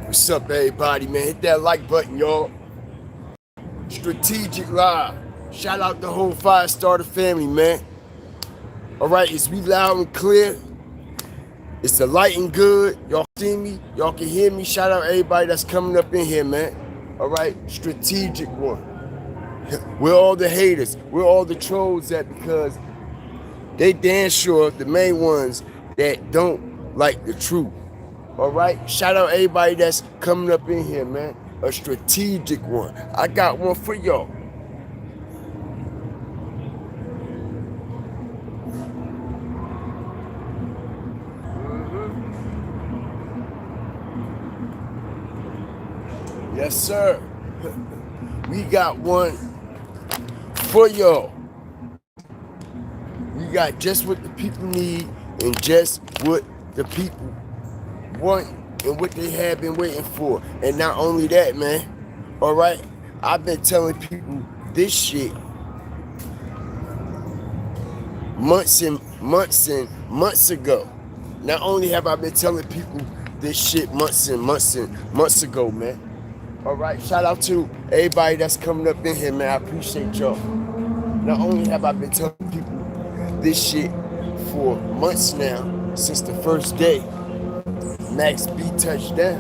What's up, everybody, man? Hit that like button, y'all. Strategic Live. Shout out the whole Fire Starter family, man. All right, it's we loud and clear. It's the light and good. Y'all see me? Y'all can hear me. Shout out everybody that's coming up in here, man. All right, strategic one. We're all the haters. We're all the trolls at because they damn sure the main ones that don't like the truth. All right, shout out everybody that's coming up in here, man. A strategic one. I got one for y'all. Yes, sir. We got one for y'all. We got just what the people need and just what the people want and what they have been waiting for. And not only that, man. All right, I've been telling people this shit months and months ago. Not only have I been telling people this shit months and months ago, man. All right, shout out to everybody that's coming up in here, man. I appreciate y'all. Not only have I been telling people this shit for months now, since the first day Max B touched down.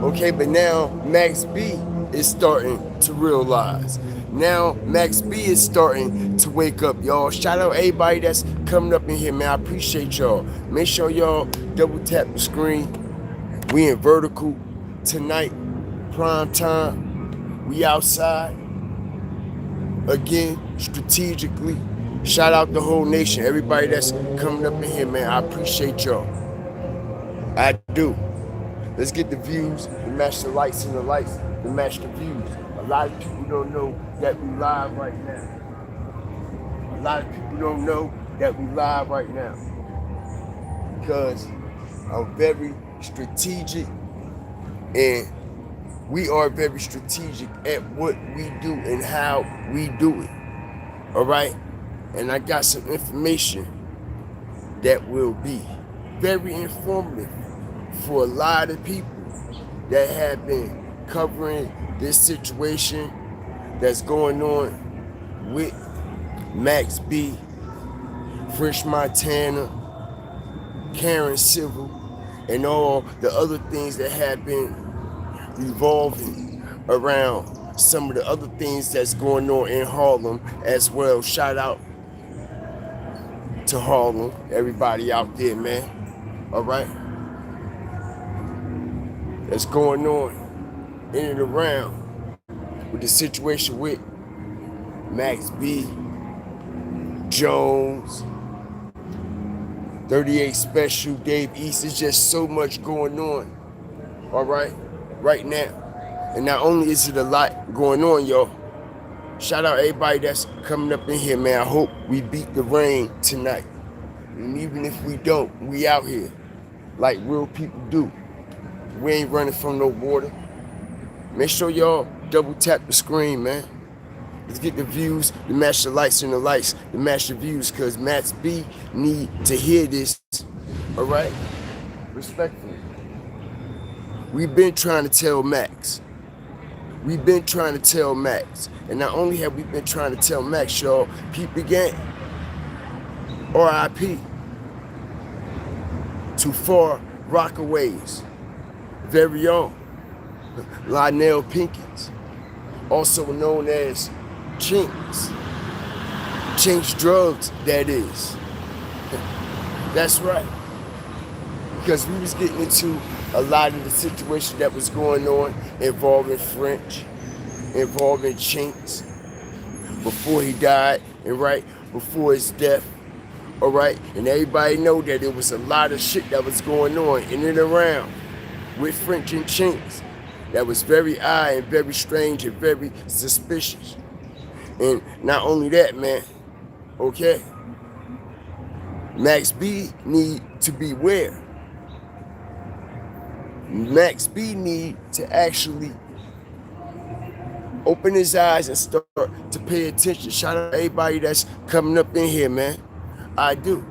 Okay, but now Max B is starting to realize. Now Max B is starting to wake up, y'all. Shout out everybody that's coming up in here, man. I appreciate y'all. Make sure y'all double tap the screen. We in vertical tonight, prime time. We outside again, strategically. Shout out the whole nation, everybody that's coming up in here, man. I appreciate y'all. I do. Let's get the views to match the lights and the lights to match the views. A lot of people don't know that we live right now. A lot of people don't know that we live right now. Because I'm very strategic and we are very strategic at what we do and how we do it. All right? And I got some information that will be very informative for a lot of people that have been covering this situation that's going on with Max B, Fresh Montana, Karen Civil, and all the other things that have been revolving around some of the other things that's going on in Harlem as well. Shout out to Harlem, everybody out there, man. All right? That's going on in and around with the situation with Max B, Jones, 38 Special, Dave East. It's just so much going on, all right now. And not only is it a lot going on, y'all, shout out everybody that's coming up in here, man. I hope we beat the rain tonight. And even if we don't, we out here like real people do. We ain't running from no water. Make sure y'all double tap the screen, man. Let's get the views to match the lights and the lights to match the views, because Max B need to hear this, all right? Respectfully. We've been trying to tell Max. We've been trying to tell Max. And not only have we been trying to tell Max, y'all, peep the game. R.I.P. to Far Rockaways. Very own Lionel Pinkins, also known as Chinx. Chinx drugs, that is. That's right. Because we was getting into a lot of the situation that was going on involving French, involving Chinx, before he died, and right before his death. All right, and everybody know that there was a lot of shit that was going on in and around with French and Chinx that was very odd and very strange and very suspicious. And not only that, man, okay, Max B need to beware. Max B need to actually open his eyes and start to pay attention. Shout out to everybody that's coming up in here, man. I do.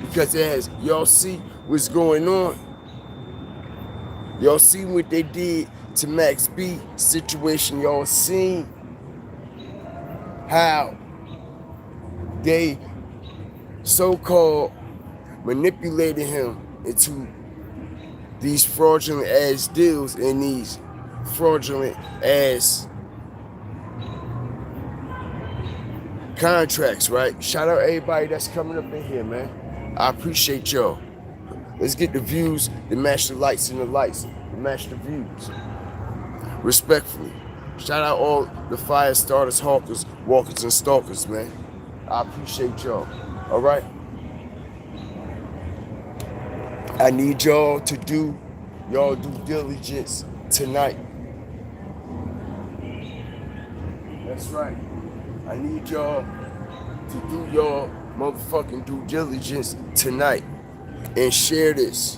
Because as y'all see what's going on, Y'all seen what they did to Max B situation. Y'all seen how they so-called manipulated him into these fraudulent ass deals and these fraudulent ass contracts, right? Shout out everybody that's coming up in here, man. I appreciate y'all. Let's get the views to match the lights and the lights to match the views. Respectfully. Shout out all the fire starters, hawkers, walkers, and stalkers, man. I appreciate y'all. All right? I need y'all to do y'all due diligence tonight. That's right. I need y'all to do y'all motherfucking due diligence tonight and share this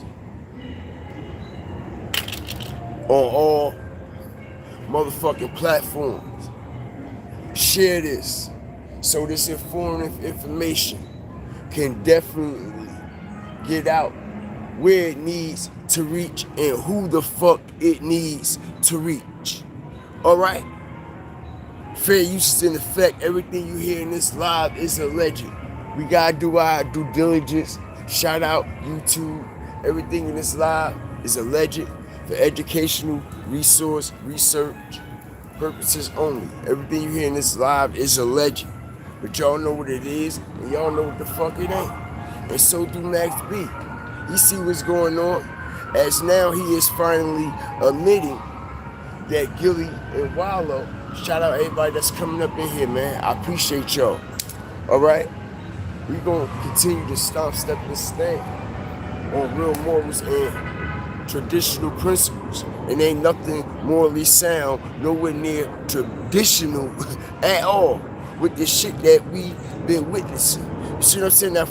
on all motherfucking platforms. Share this so this informative information can definitely get out where it needs to reach and who the fuck it needs to reach. Alright? Fair use is in effect. Everything you hear in this live is alleged. We gotta do our due diligence. Shout out YouTube. Everything in this live is alleged for educational resource research purposes only. Everything you hear in this live is alleged. But y'all know what it is and y'all know what the fuck it ain't. And so do Max B. He see what's going on, as now he is finally admitting that Gilly and Wallow. Shout out everybody that's coming up in here, man. I appreciate y'all. All right? We gonna continue to stomp, step, and stand on real morals and traditional principles. And ain't nothing morally sound, nowhere near traditional at all with the shit that we been witnessing. You see what I'm saying? Now,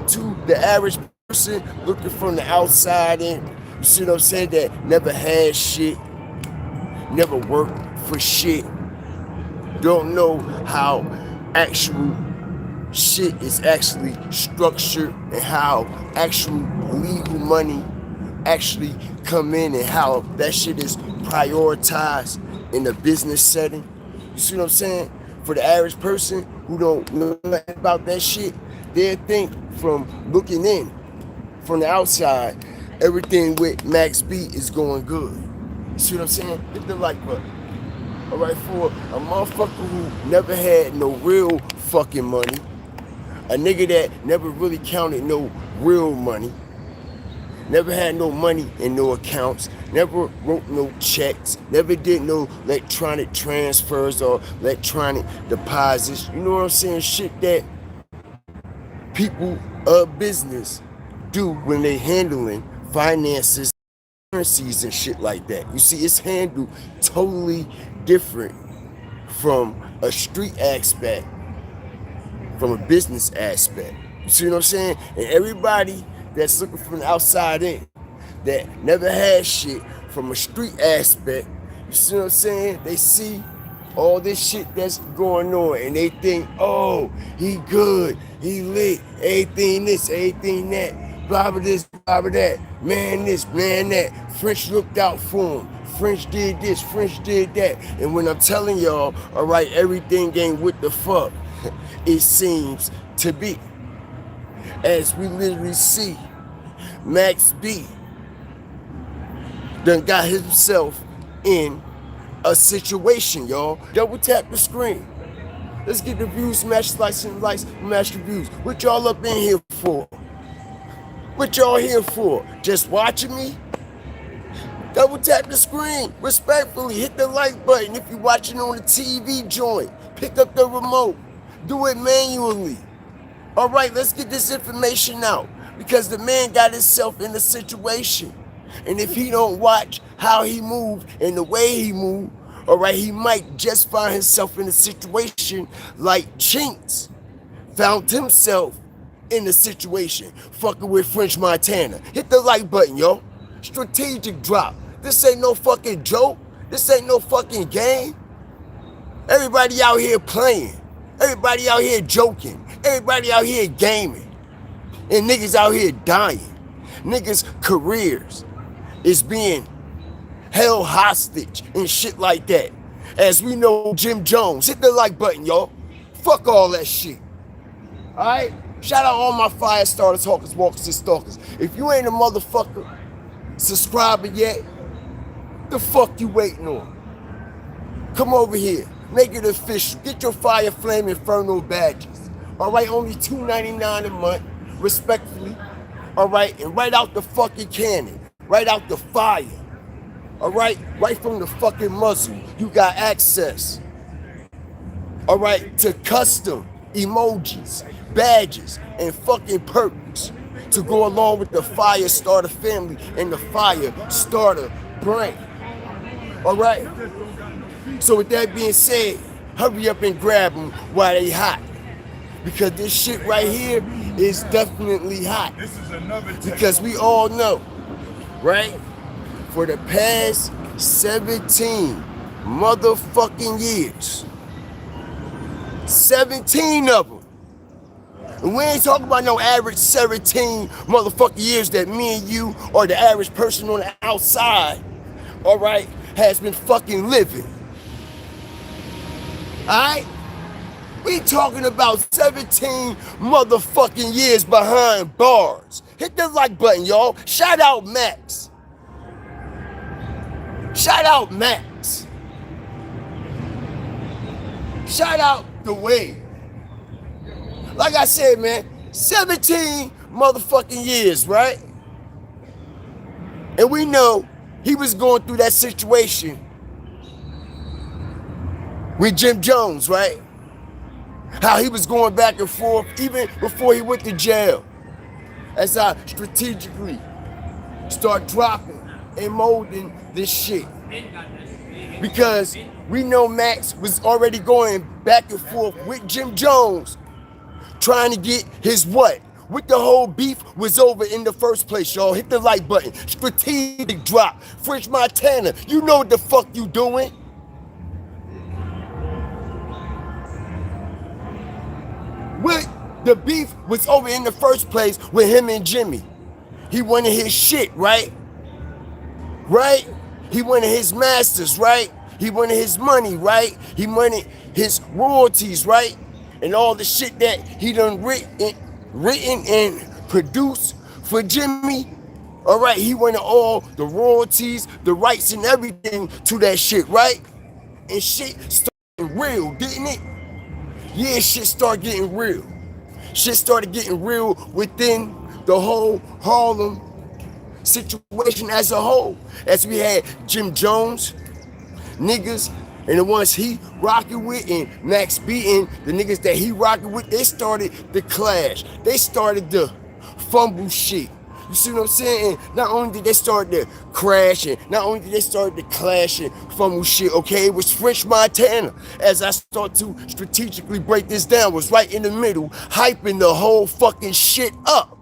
to the average person looking from the outside in, you see what I'm saying, that never had shit, never worked for shit, don't know how actual shit is actually structured and how actual legal money actually come in and how that shit is prioritized in a business setting. You see what I'm saying? For the average person who don't know nothing about that shit, they think from looking in, from the outside, everything with Max B is going good. You see what I'm saying? Hit the like button. All right, for a motherfucker who never had no real fucking money, a nigga that never really counted no real money, never had no money in no accounts, never wrote no checks, never did no electronic transfers or electronic deposits. You know what I'm saying? Shit that people of business do when they handling finances, currencies and shit like that. You see, it's handled totally different from a street aspect, from a business aspect. You see what I'm saying? And everybody that's looking from the outside in, that never had shit from a street aspect, you see what I'm saying? They see all this shit that's going on and they think, oh, he good, he lit, everything this, everything that, blah blah this, blah blah that, man this, man that. French looked out for him. French did this, French did that. And when I'm telling y'all, all right, everything ain't what the fuck it seems to be. As we literally see, Max B done got himself in a situation, y'all. Double tap the screen. Let's get the views, match the likes and likes, match the views. What y'all up in here for? What y'all here for? Just watching me? Double tap the screen. Respectfully, hit the like button. If you're watching on the TV joint, pick up the remote. Do it manually. All right, let's get this information out. Because the man got himself in a situation. And if he don't watch how he moved and the way he moved, all right, he might just find himself in a situation like Chinx found himself in a situation fucking with French Montana. Hit the like button, yo. Strategic drop. This ain't no fucking joke. This ain't no fucking game. Everybody out here playing. Everybody out here joking. Everybody out here gaming. And niggas out here dying. Niggas' careers is being held hostage and shit like that. As we know, Jim Jones. Hit the like button, y'all. Fuck all that shit. Alright? Shout out all my fire starters, hawkers, walkers, and stalkers. If you ain't a motherfucker subscriber yet, the fuck you waiting on? Come over here. Make it official. Get your Fire Flame Inferno badges. Alright? Only $2.99 a month, respectfully. Alright? And right out the fucking cannon. Right out the fire. Alright? Right from the fucking muzzle. You got access. Alright? To custom emojis, badges, and fucking perks to go along with the Fire Starter family and the Fire Starter brand. Alright? So with that being said, hurry up and grab them while they hot. Because this shit right here is definitely hot. Because we all know, right? For the past 17 motherfucking years, 17 of them. And we ain't talking about no average 17 motherfucking years that me and you or the average person on the outside, all right, has been fucking living. All right? We talking about 17 motherfucking years behind bars. Hit the like button, y'all. Shout out Max. Shout out Max. Shout out The Wave. Like I said, man, 17 motherfucking years, right? And we know he was going through that situation with Jim Jones, right? How he was going back and forth even before he went to jail. As I strategically start dropping and molding this shit. Because we know Max was already going back and forth with Jim Jones, trying to get his what? What the whole beef was over in the first place, y'all. Hit the like button. Strategic drop. French Montana, you know what the fuck you doing. What the beef was over in the first place with him and Jimmy. He wanted his shit, right? Right? He wanted his masters, right? He wanted his money, right? He wanted his royalties, right? And all the shit that he done written and produced for Jimmy. All right, he wanted all the royalties, the rights and everything to that shit, right? And shit started real, didn't it? Yeah, shit started getting real. Shit started getting real within the whole Harlem situation as a whole. As we had Jim Jones, niggas, and the ones he rocking with, and Max B and the niggas that he rocking with, they started the clash. They started the fumble shit. You see what I'm saying? Not only did they start the crashing, not only did they start the clashing, fumble shit, okay? It was French Montana, as I start to strategically break this down, was right in the middle, hyping the whole fucking shit up.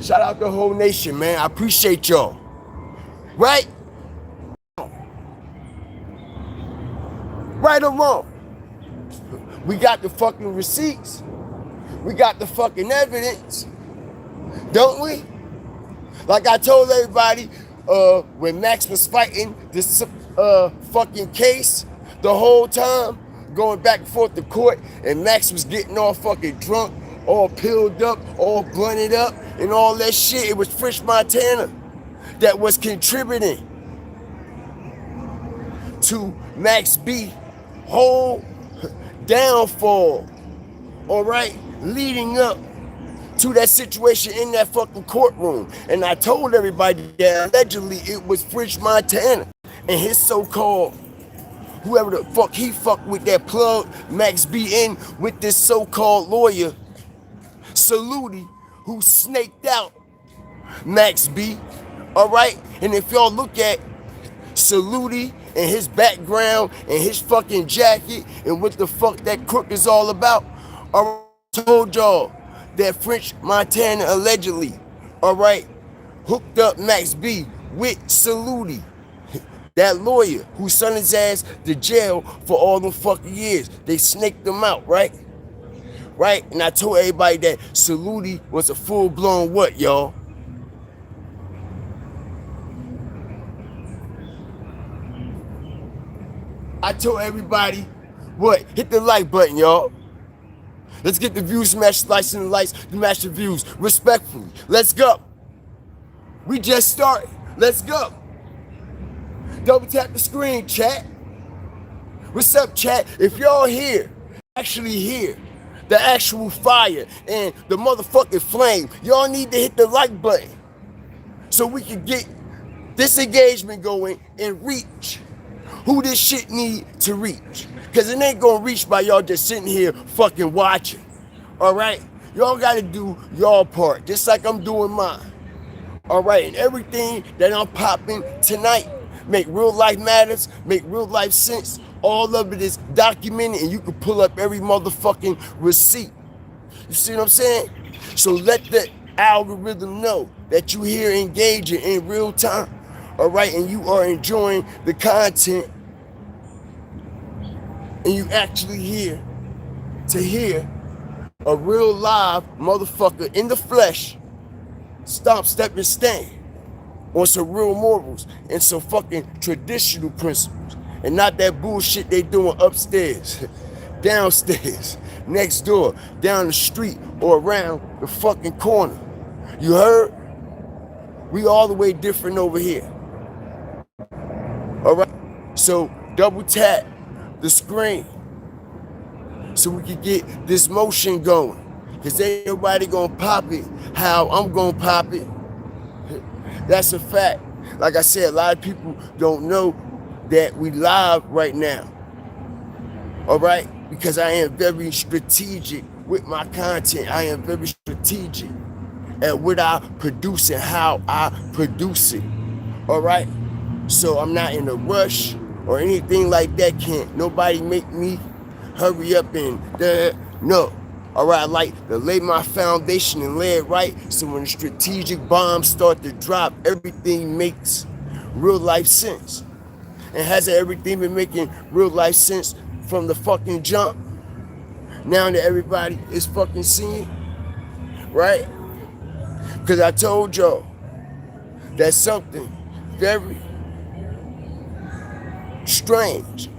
Shout out the whole nation, man. I appreciate y'all. Right? Right or wrong? We got the fucking receipts. We got the fucking evidence. Don't we? Like I told everybody, when Max was fighting this fucking case the whole time, going back and forth to court, and Max was getting all fucking drunk, all pilled up, all blunted up, and all that shit. It was French Montana that was contributing to Max B whole downfall, all right, leading up to that situation in that fucking courtroom. And I told everybody that allegedly it was French Montana and his so-called, whoever the fuck he fucked with, that plug Max B in with this so-called lawyer, Saluti, who snaked out Max B, all right? And if y'all look at Saluti and his background and his fucking jacket and what the fuck that crook is all about, I told y'all that French Montana allegedly, all right, hooked up Max B with Saluti, that lawyer who sent his ass to jail for all them fucking years. They snaked him out, right? right? And I told everybody that Saluti was a full-blown what, y'all? I told everybody, what? Hit the like button, y'all. Let's get the views smashed, likes and the likes, smash the views. Respectfully, let's go. We just started. Let's go. Double tap the screen, chat. What's up, chat? If y'all here, actually here, the actual fire and the motherfucking flame, y'all need to hit the like button so we can get this engagement going and reach who this shit need to reach. Because it ain't gonna reach by y'all just sitting here fucking watching. Alright? Y'all gotta do y'all part, just like I'm doing mine. Alright, and everything that I'm popping tonight, make real life matters, make real life sense. All of it is documented and you can pull up every motherfucking receipt. You see what I'm saying? So let the algorithm know that you here engaging in real time. Alright, and you are enjoying the content. And you actually here to hear a real live motherfucker in the flesh stomp, step, and stand on some real morals and some fucking traditional principles. And not that bullshit they doing upstairs, downstairs, next door, down the street, or around the fucking corner. You heard? We all the way different over here. Alright? So double tap the screen so we can get this motion going. Cause ain't nobody gonna pop it how I'm gonna pop it. That's a fact. Like I said, a lot of people don't know that we live right now. Alright? Because I am very strategic with my content. I am very strategic at what I produce and how I produce it. Alright? So I'm not in a rush or anything like that. Can't nobody make me hurry up and no. Alright, I like to lay my foundation and lay it right so when the strategic bombs start to drop, everything makes real life sense. And hasn't everything been making real life sense from the fucking jump? Now that everybody is fucking seeing, right? Because I told y'all that something very strange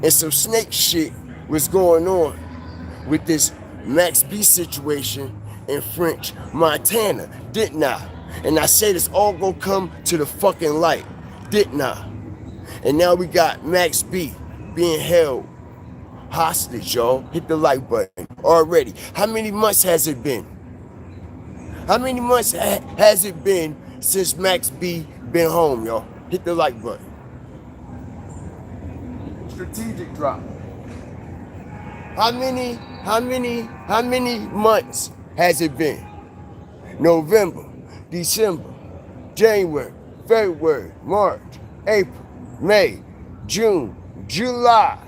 and some snake shit was going on with this Max B situation in French Montana, didn't I? And I said it's all gonna come to the fucking light, didn't I? And now we got Max B being held hostage, y'all. Hit the like button already. How many months has it been? How many months has it been since Max B been home, y'all? Hit the like button. Strategic drop. How many months has it been? November, December, January, February, March, April, May, June, July.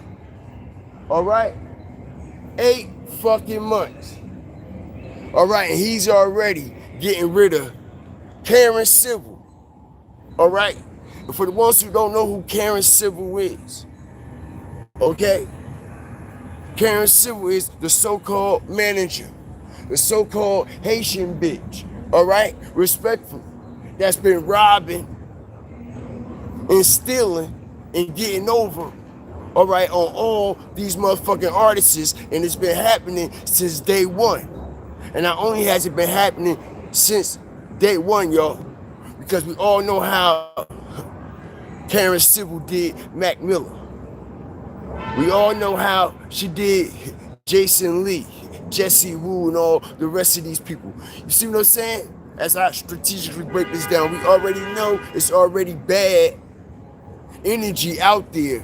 All right? 8 fucking months. All right, and he's already getting rid of Karen Civil. All right? And for the ones who don't know who Karen Civil is, okay? Karen Civil is the so-called manager, the so-called Haitian bitch, all right? Respectfully, that's been robbing and stealing and getting over, all right, on all these motherfucking artists, and it's been happening since day one. And not only has it been happening since day one, y'all, because we all know how Karen Civil did Mac Miller. We all know how she did Jason Lee, Jesse Wu, and all the rest of these people. You see what I'm saying? As I strategically break this down, we already know it's already bad energy out there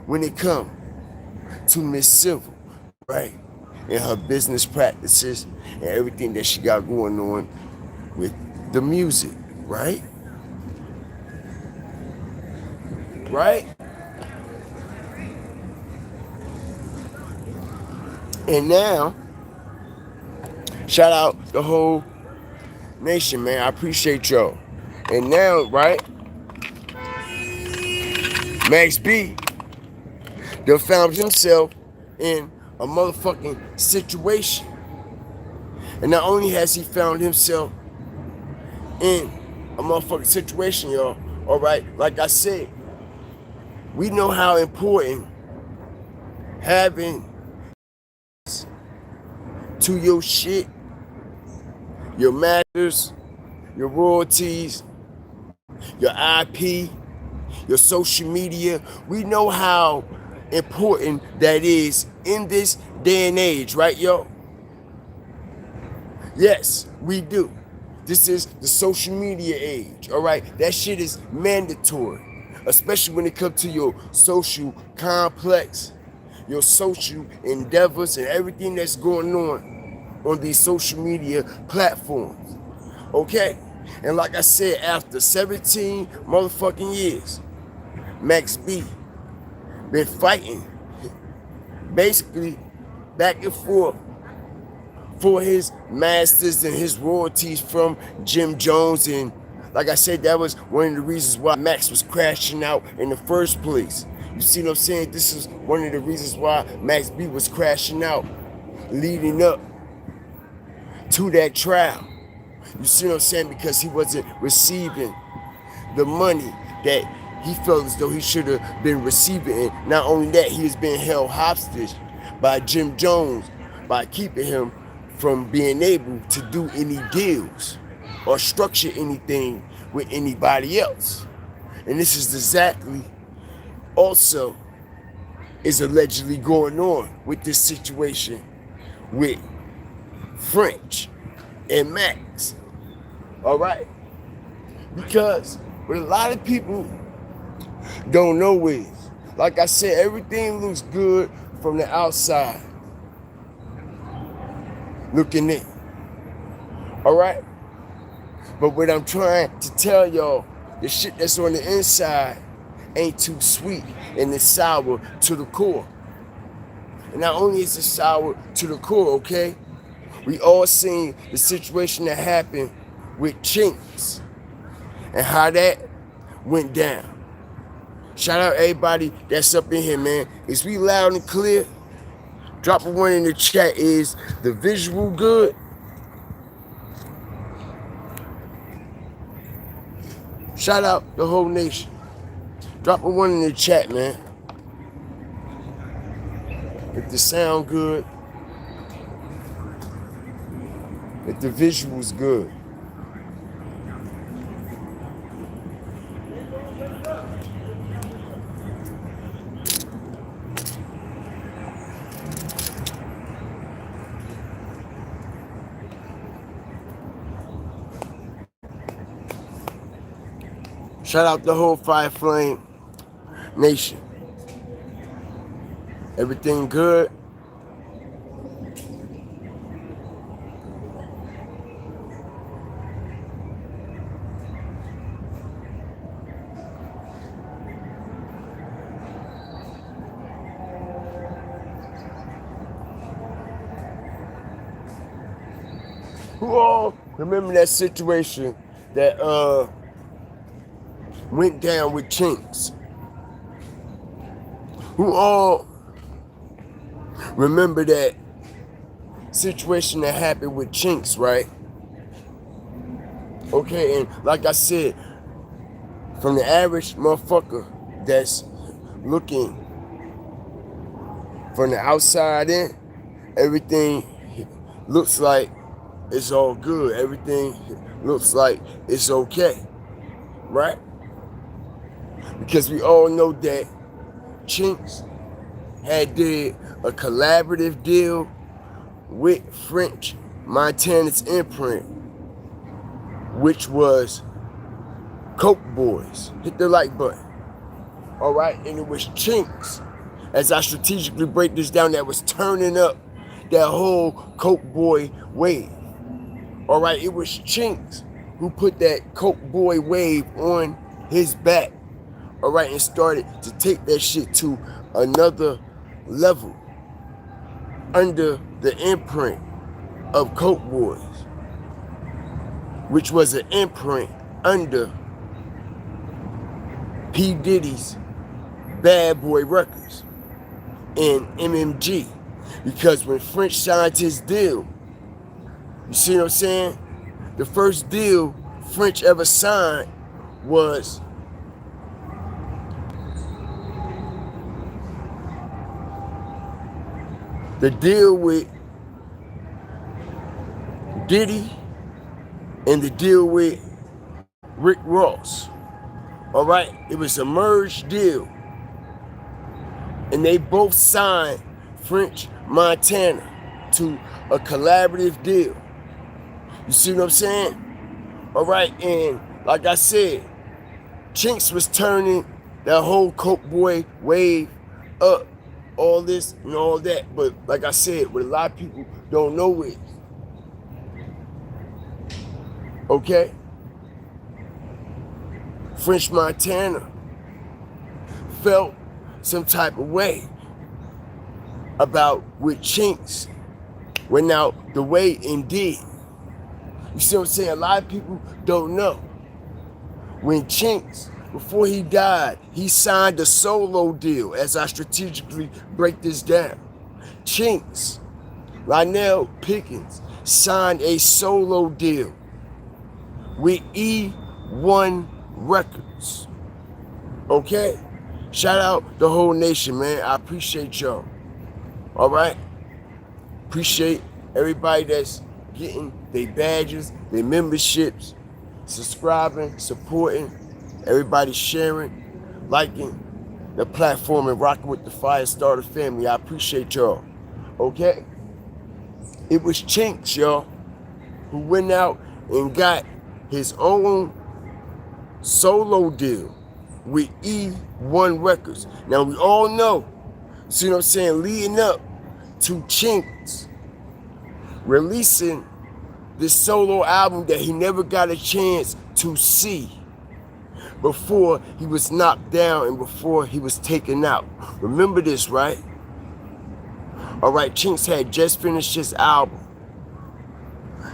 when it comes to Miss Civil, right? And her business practices and everything that she got going on with the music, right? Right? And now, shout out the whole nation, man. I appreciate y'all. And now, right, Max B done found himself in a motherfucking situation. And not only has he found himself in a motherfucking situation, y'all, all right, like I said, we know how important having to your shit, your masters, your royalties, your IP, your social media. We know how important that is in this day and age, right, yo? Yes, we do. This is the social media age, all right? That shit is mandatory, especially when it comes to your social complex, your social endeavors, and everything that's going on these social media platforms, okay? And like I said, after 17 motherfucking years, Max B been fighting basically back and forth for his masters and his royalties from Jim Jones. And like I said, that was one of the reasons why Max was crashing out in the first place. You see what I'm saying? This is one of the reasons why Max B was crashing out leading up to that trial. You see what I'm saying? Because he wasn't receiving the money that he felt as though he should have been receiving. And not only that, he was being held hostage by Jim Jones by keeping him from being able to do any deals or structure anything with anybody else. And this is exactly also is allegedly going on with this situation with French and Max. All right? Because what a lot of people don't know is, like I said, everything looks good from the outside looking in. All right? But what I'm trying to tell y'all, the shit that's on the inside ain't too sweet and it's sour to the core. And not only is it sour to the core, okay? We all seen the situation that happened with Chinx and how that went down. Shout out everybody that's up in here, man. Is we loud and clear? Drop a one in the chat. Is the visual good? Shout out the whole nation. Drop a one in the chat, man. If the sound good, if the visual's good. Shout out the whole Fire Flame Nation. Everything good? Who all remember that situation that went down with Chinx? Who all remember that situation that happened with Chinx, right? Okay, and like I said, from the average motherfucker that's looking from the outside in, everything looks like it's all good. Everything looks like it's okay, right? Because we all know that Chinx had did a collaborative deal with French Montana's imprint, which was Coke Boys. Hit the like button. All right, and it was Chinx, as I strategically break this down, that was turning up that whole Coke Boy wave. All right, it was Chinx who put that Coke Boy wave on his back. All right, and started to take that shit to another level under the imprint of Coke Boys, which was an imprint under P. Diddy's Bad Boy Records and MMG. Because when French signed his deal, you see what I'm saying? The first deal French ever signed was the deal with Diddy and the deal with Rick Ross. All right, it was a merged deal, and they both signed French Montana to a collaborative deal. You see what I'm saying? All right, and like I said, Chinx was turning that whole Coke Boy wave up, all this and all that. But like I said, what a lot of people don't know is, okay, French Montana felt some type of way about what Chinx went out the way and did. You see what I'm saying? A lot of people don't know. When Chinx, before he died, he signed a solo deal, as I strategically break this down. Chinx, Lionel Pickens, signed a solo deal with E1 Records. Okay? Shout out the whole nation, man. I appreciate y'all. All right? Appreciate everybody that's getting their badges, their memberships, subscribing, supporting, everybody sharing, liking the platform and rocking with the Firestarter family. I appreciate y'all. Okay? It was Chinx, y'all, who went out and got his own solo deal with E1 Records. Now we all know, see what I'm saying, leading up to Chinx releasing this solo album that he never got a chance to see before he was knocked down and before he was taken out. Remember this, right? All right, Chinx had just finished his album.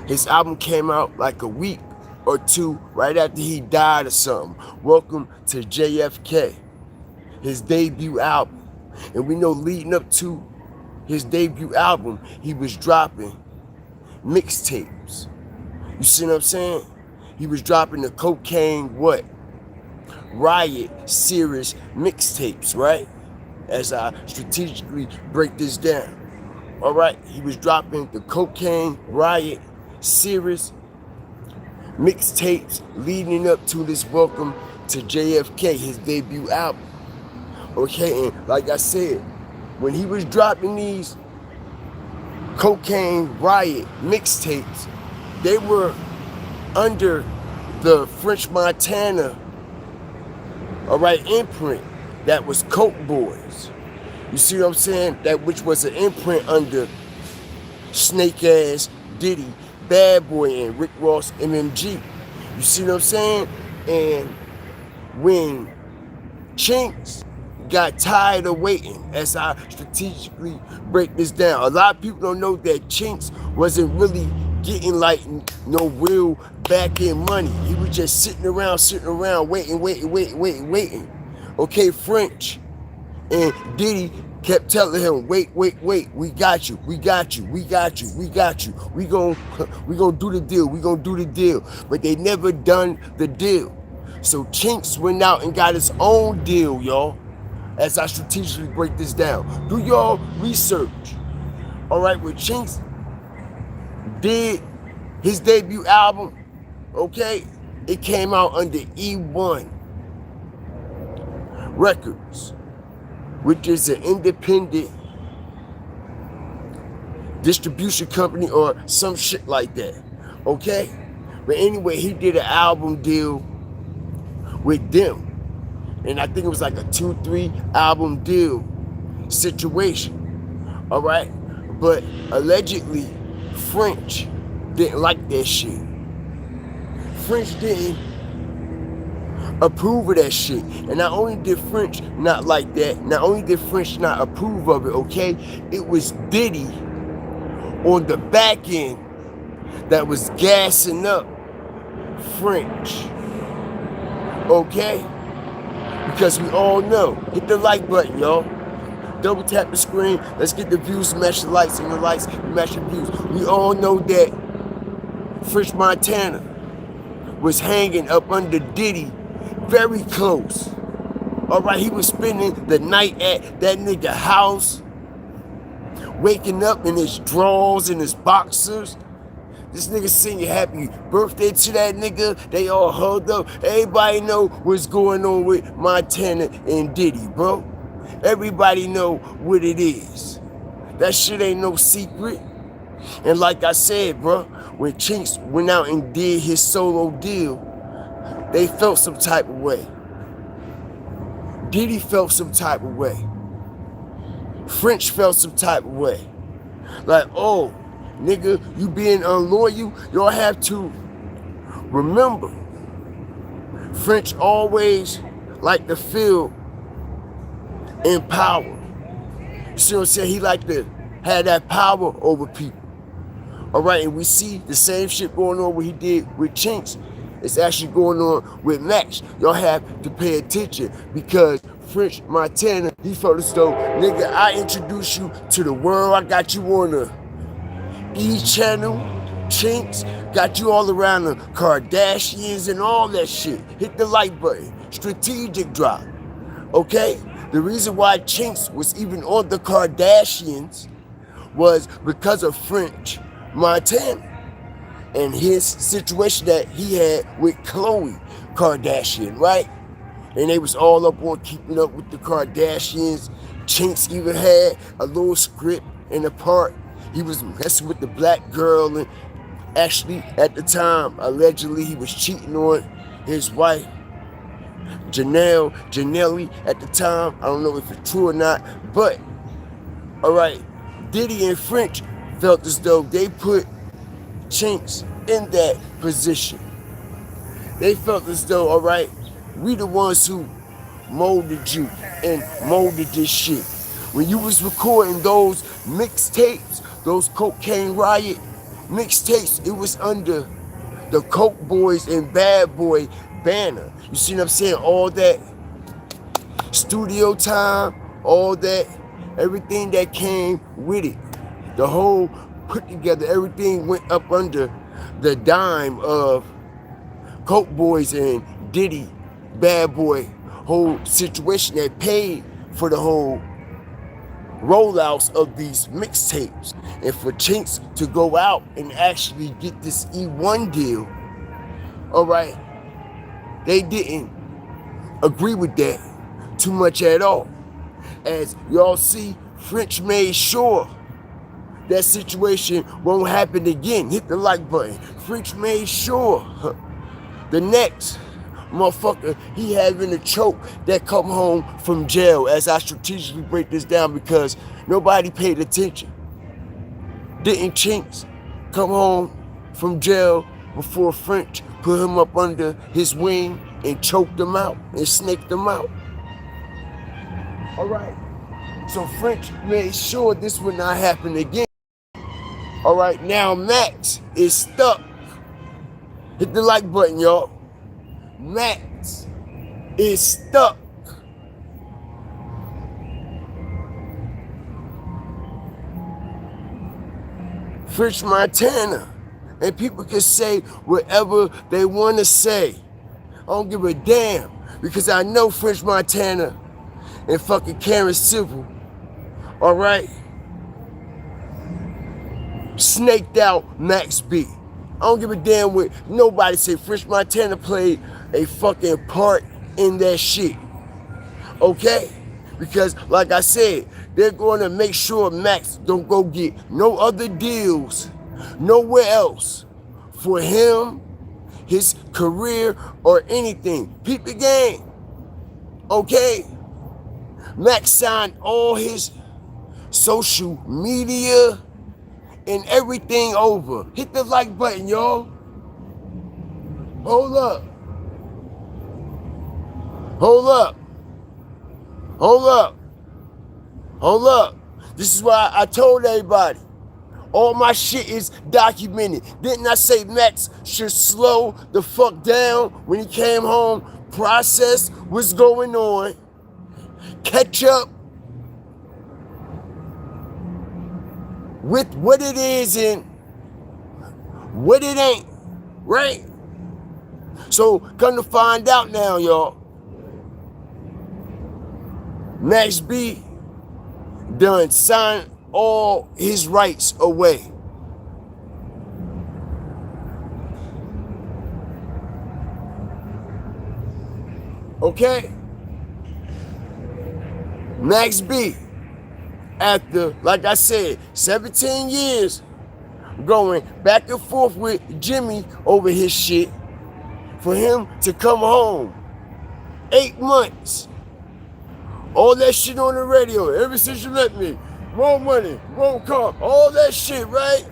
His album came out like a week or two right after he died or something. Welcome to JFK, his debut album. And we know leading up to his debut album, he was dropping mixtapes. You see what I'm saying? He was dropping the Cocaine Riot series mixtapes, right? As I strategically break this down. All right, he was dropping the Cocaine Riot series mixtapes leading up to this Welcome to JFK, his debut album. Okay, and like I said, when he was dropping these Cocaine Riot mixtapes, they were under the French Montana, all right, imprint that was Coke Boys. You see what I'm saying? That which was an imprint under Snake Ass, Diddy, Bad Boy, and Rick Ross, MMG. You see what I'm saying? And when Chinx got tired of waiting, as I strategically break this down, a lot of people don't know that Chinx wasn't really getting like no real back end money. He was just sitting around, waiting. Okay, French and Diddy kept telling him, wait, we got you. We gonna do the deal. But they never done the deal. So Chinx went out and got his own deal, y'all. As I strategically break this down, do y'all research. All right, when Chinx did his debut album, okay, it came out under E1 Records, which is an independent distribution company or some shit like that, okay? But anyway, he did an album deal with them. And I think it was like a 2-3 album deal situation, all right? But allegedly, French didn't like that shit. French didn't approve of that shit. And not only did French not like that, not only did French not approve of it, okay? It was Diddy on the back end that was gassing up French, okay? Because we all know, hit the like button, y'all. Double tap the screen. Let's get the views, match the likes, and the likes match the views. We all know that French Montana was hanging up under Diddy very close. All right, he was spending the night at that nigga house, waking up in his drawers and his boxers. This nigga singing happy birthday to that nigga. They all hugged up. Everybody know what's going on with Montana and Diddy, bro. Everybody know what it is. That shit ain't no secret. And like I said, bro, when Chinx went out and did his solo deal, they felt some type of way. Diddy felt some type of way. French felt some type of way. Like, oh, nigga, you being unloyal, y'all have to remember, French always like to feel in power. You see what I'm saying? He like to have that power over people. All right, and we see the same shit going on what he did with Chinx. It's actually going on with Max. Y'all have to pay attention because French Montana, he felt as though, nigga, I introduced you to the world. I got you on the E channel, Chinx, got you all around the Kardashians and all that shit. Hit the like button. Strategic drop. Okay? The reason why Chinx was even on the Kardashians was because of French Montana and his situation that he had with Khloe Kardashian, right? And they was all up on keeping up with the Kardashians. Chinx even had a little script in the part. He was messing with the black girl, and actually at the time, allegedly he was cheating on his wife, Janelle at the time. I don't know if it's true or not, but all right, Diddy and French felt as though they put Chinx in that position. They felt as though, all right, we the ones who molded you and molded this shit. When you was recording those mixtapes, those Cocaine Riot mixtapes, it was under the Coke Boys and Bad Boy banner. You see what I'm saying? All that studio time, all that, everything that came with it. The whole put together, everything went up under the dime of Coke Boys and Diddy, Bad Boy, whole situation that paid for the whole rollouts of these mixtapes. And for Chinx to go out and actually get this E1 deal, all right, they didn't agree with that too much at all. As y'all see, French made sure that situation won't happen again. Hit the like button. French made sure the next motherfucker he having a choke that come home from jail, as I strategically break this down because nobody paid attention. Didn't Chinx come home from jail before French put him up under his wing and choked him out and snaked him out? All right. So French made sure this would not happen again. All right, now Max is stuck. Hit the like button, y'all. Max is stuck. French Montana. And people can say whatever they want to say. I don't give a damn. Because I know French Montana and fucking Karen Civil, all right, snaked out Max B. I don't give a damn what nobody say. French Montana played a fucking part in that shit. Okay? Because like I said, they're going to make sure Max don't go get no other deals nowhere else for him, his career, or anything. Peep the game. Okay? Max signed all his social media and everything over. Hit the like button, y'all. Hold up. Hold up. Hold up. Hold up. This is why I told everybody. All my shit is documented. Didn't I say Max should slow the fuck down when he came home, process what's going on, catch up, with what it is and what it ain't, right? So come to find out now, y'all, Max B done signed all his rights away. Okay? Max B, after, like I said, 17 years going back and forth with Jimmy over his shit, for him to come home, 8 months, all that shit on the radio, ever since you left me, more money, more car, all that shit, right?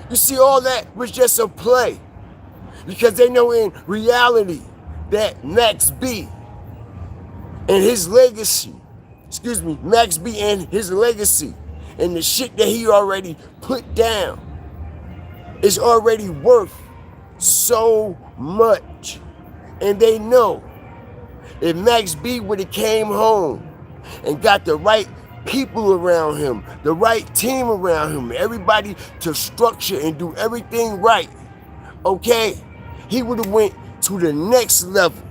You see, all that was just a play, because they know in reality that Max B and his legacy, Max B and his legacy and the shit that he already put down is already worth so much. And they know if Max B would have came home and got the right people around him, the right team around him, everybody to structure and do everything right, okay, he would have went to the next level.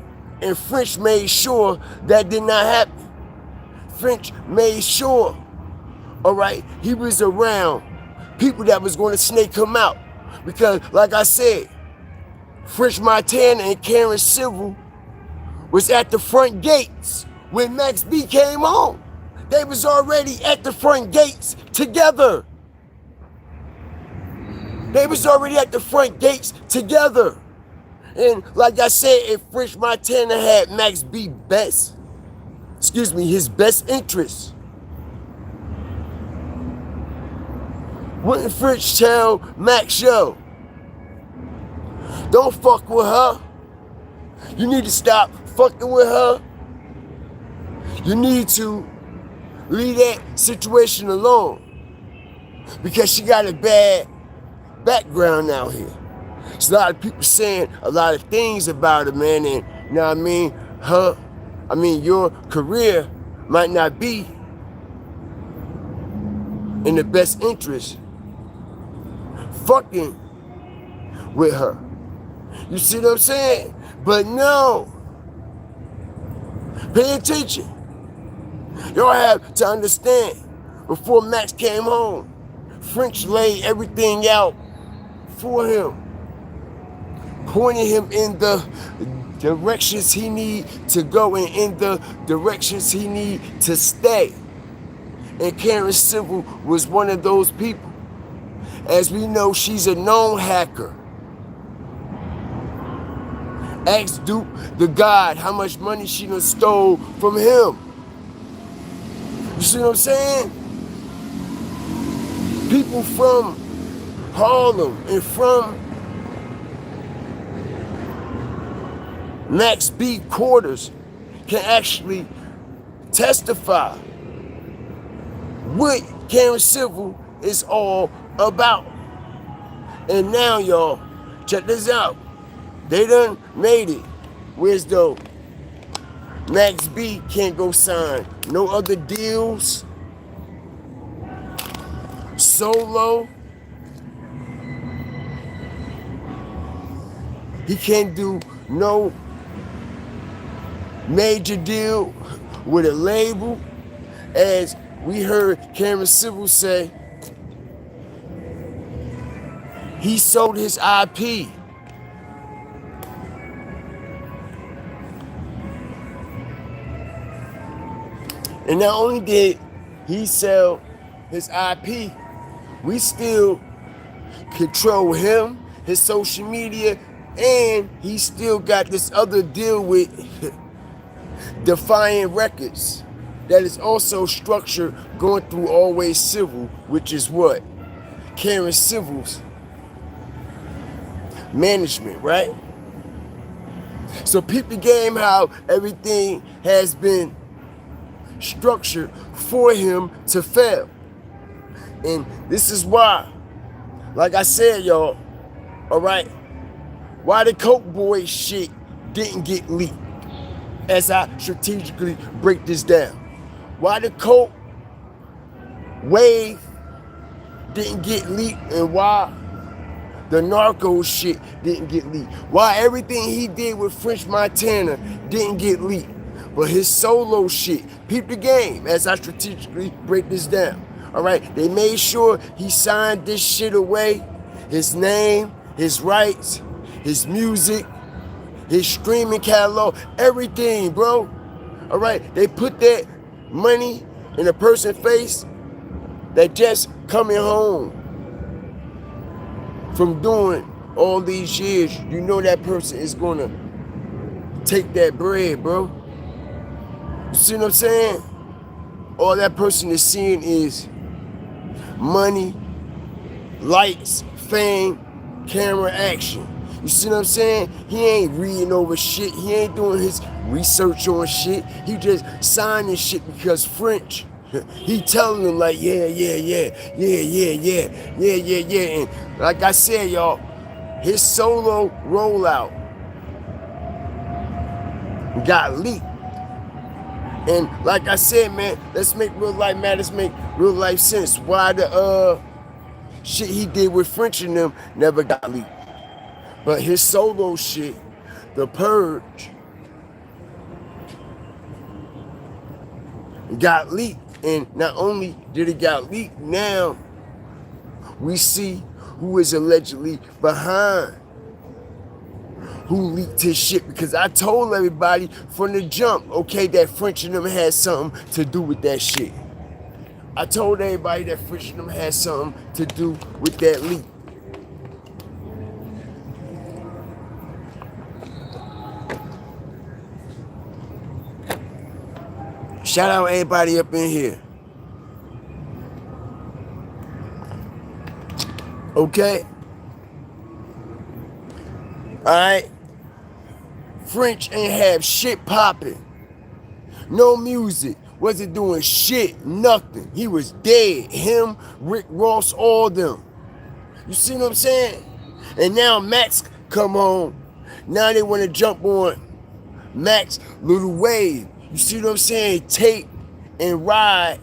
And French made sure that did not happen. French made sure, all right, he was around people that was going to snake him out. Because, like I said, French Montana and Karen Civil was at the front gates when Max B came home. They was already at the front gates together. They was already at the front gates together. And like I said, if French Montana had Max B his best interests, wouldn't French tell Max, yo, don't fuck with her. You need to stop fucking with her. You need to leave that situation alone, because she got a bad background out here. There's a lot of people saying a lot of things about her, man, and you know what I mean? Your career might not be in the best interest fucking with her. You see what I'm saying? But no. Pay attention. Y'all have to understand, before Max came home, French laid everything out for him, pointing him in the directions he need to go and in the directions he need to stay. And Karen Civil was one of those people. As we know, she's a known hacker. Ask Duke the God how much money she done stole from him. You see what I'm saying? People from Harlem and from Max B quarters can actually testify what Karen Civil is all about. And now, y'all, check this out. They done made it. Where's though Max B can't go sign no other deals solo. He can't do no major deal with a label. As we heard Karen Civil say, he sold his IP. And not only did he sell his IP, we still control him, his social media, and he still got this other deal with Defiant Records that is also structured going through Always Civil, which is what? Karen Civil's management, right? So peep the game, how everything has been structured for him to fail. And this is why, like I said, y'all, all right, why the Coke Boy shit didn't get leaked, as I strategically break this down. Why the Coke wave didn't get leaked and why the narco shit didn't get leaked. Why everything he did with French Montana didn't get leaked. But his solo shit, peep the game as I strategically break this down. All right, they made sure he signed this shit away. His name, his rights, his music, his streaming catalog, everything, bro. All right, they put that money in a person's face that just coming home from doing all these years. You know that person is gonna take that bread, bro. You see what I'm saying? All that person is seeing is money, lights, fame, camera, action. You see what I'm saying? He ain't reading over shit. He ain't doing his research on shit. He just signing shit because French. He telling them like, yeah. And like I said, y'all, his solo rollout got leaked. And like I said, man, let's make real life matter. Let's make real life sense. Why the shit he did with French and them never got leaked. But his solo shit, The Purge, got leaked. And not only did it got leaked, now we see who is allegedly behind who leaked his shit. Because I told everybody from the jump, okay, that French and them had something to do with that shit. I told everybody that French and them had something to do with that leak. Shout out everybody up in here. Okay? Alright? French ain't have shit popping. No music. Wasn't doing shit. Nothing. He was dead. Him, Rick Ross, all them. You see what I'm saying? And now Max come home. Now they want to jump on Max little wave. You see what I'm saying? Take and ride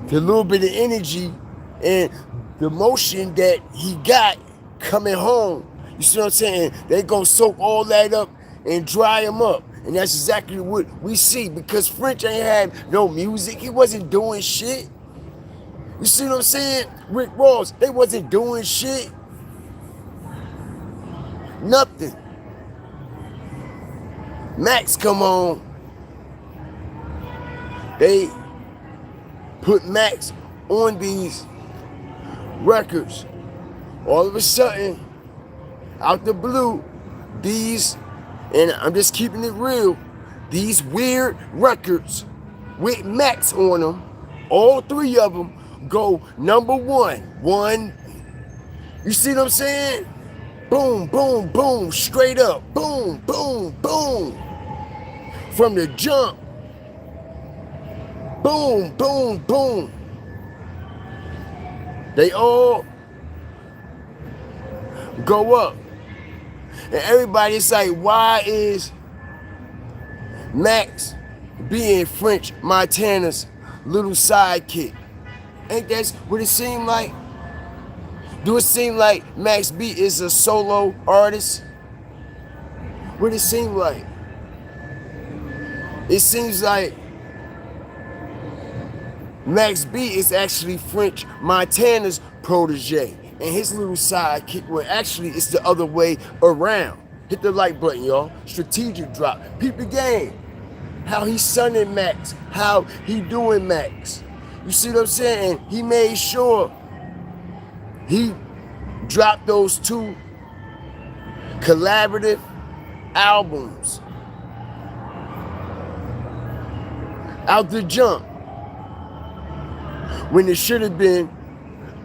the little bit of energy and the motion that he got coming home. You see what I'm saying? They gonna soak all that up and dry him up. And that's exactly what we see, because French ain't had no music. He wasn't doing shit. You see what I'm saying? Rick Ross, they wasn't doing shit. Nothing. Max come on. They put Max on these records. All of a sudden, out the blue, these, and I'm just keeping it real, these weird records with Max on them, all three of them go number one. You see what I'm saying? Boom, boom, boom, straight up. Boom, boom, boom. From the jump. Boom, boom, boom. They all go up. And everybody's like, why is Max being French Montana's little sidekick? Ain't that what it seemed like? Do it seem like Max B is a solo artist? What it seem like? It seems like Max B is actually French Montana's protege. And his little sidekick, well, actually, it's the other way around. Hit the like button, y'all. Strategic drop. Peep the game. How he sunning Max. How he doing Max. You see what I'm saying? He made sure he dropped those two collaborative albums out the jump when it should have been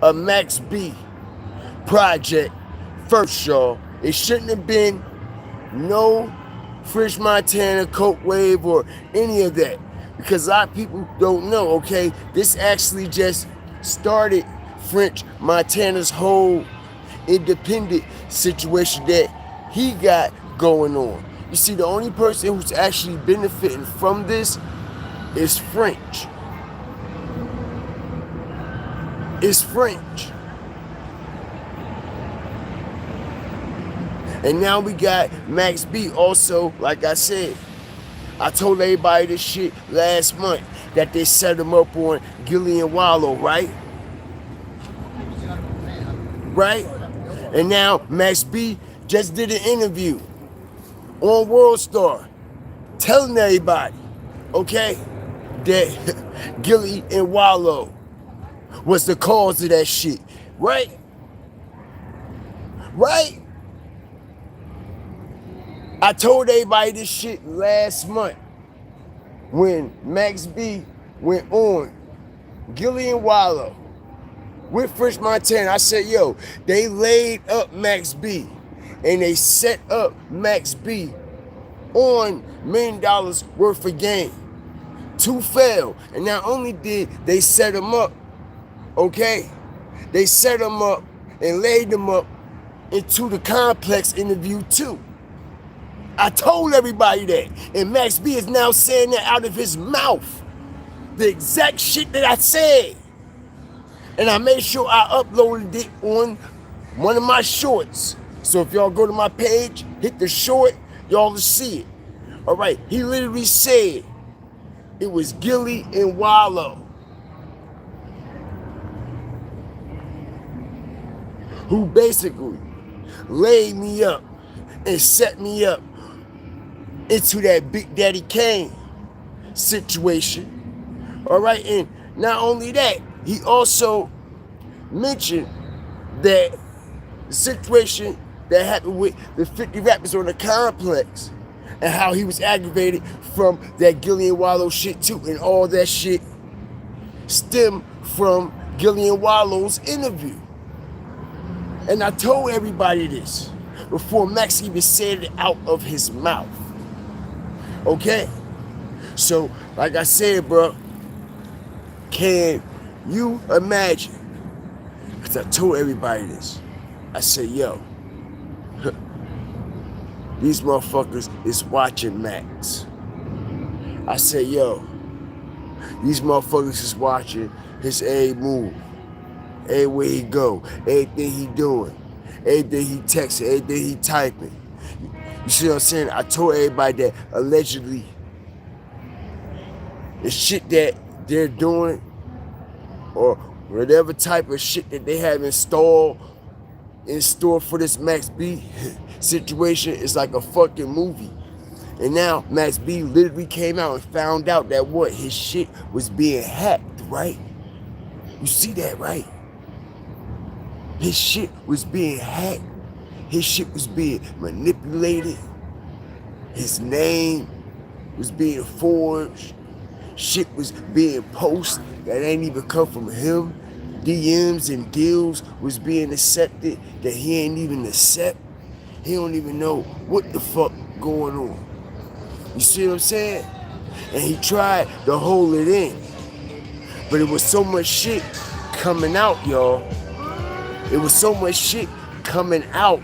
a Max B project first, y'all. It shouldn't have been no French Montana, Coke Wave, or any of that, because a lot of people don't know, okay? This actually just started French Montana's whole independent situation that he got going on. You see, the only person who's actually benefiting from this is French. It's French. And now we got Max B also, like I said. I told everybody this shit last month that they set him up on Gillian Wallow, right? Right? And now Max B just did an interview on World Star telling everybody, okay, that Gillian Wallow was the cause of that shit. Right? Right? I told everybody this shit last month when Max B went on Gillian Wallow with French Montana. I said, yo, they laid up Max B and they set up Max B on $1 million worth of game to fail. And not only did they set him up, okay, they set him up and laid him up into the complex interview too. I told everybody that. And Max B is now saying that out of his mouth. The exact shit that I said. And I made sure I uploaded it on one of my shorts. So if y'all go to my page, hit the short, y'all will see it. All right, he literally said it was Gillian Wallow who basically laid me up and set me up into that Big Daddy Kane situation. All right, and not only that, he also mentioned that the situation that happened with the 50 rappers on the complex and how he was aggravated from that Gillian Wallow shit too, and all that shit stemmed from Gillian Wallow's interview. And I told everybody this before Max even said it out of his mouth. Okay? So, like I said, bro, can you imagine? Because I told everybody this. I said, yo, these motherfuckers is watching Max. I said, yo, these motherfuckers is watching his every move, everywhere he go, everything he doing, everything he texting, everything he typing. You see what I'm saying? I told everybody that allegedly the shit that they're doing or whatever type of shit that they have in store for this Max B situation is like a fucking movie. And now Max B literally came out and found out that what? His shit was being hacked, right? You see that, right? His shit was being hacked. His shit was being manipulated. His name was being forged. Shit was being posted that ain't even come from him. DMs and deals was being accepted that he ain't even accept. He don't even know what the fuck going on. You see what I'm saying? And he tried to hold it in. But it was so much shit coming out, y'all. It was so much shit coming out.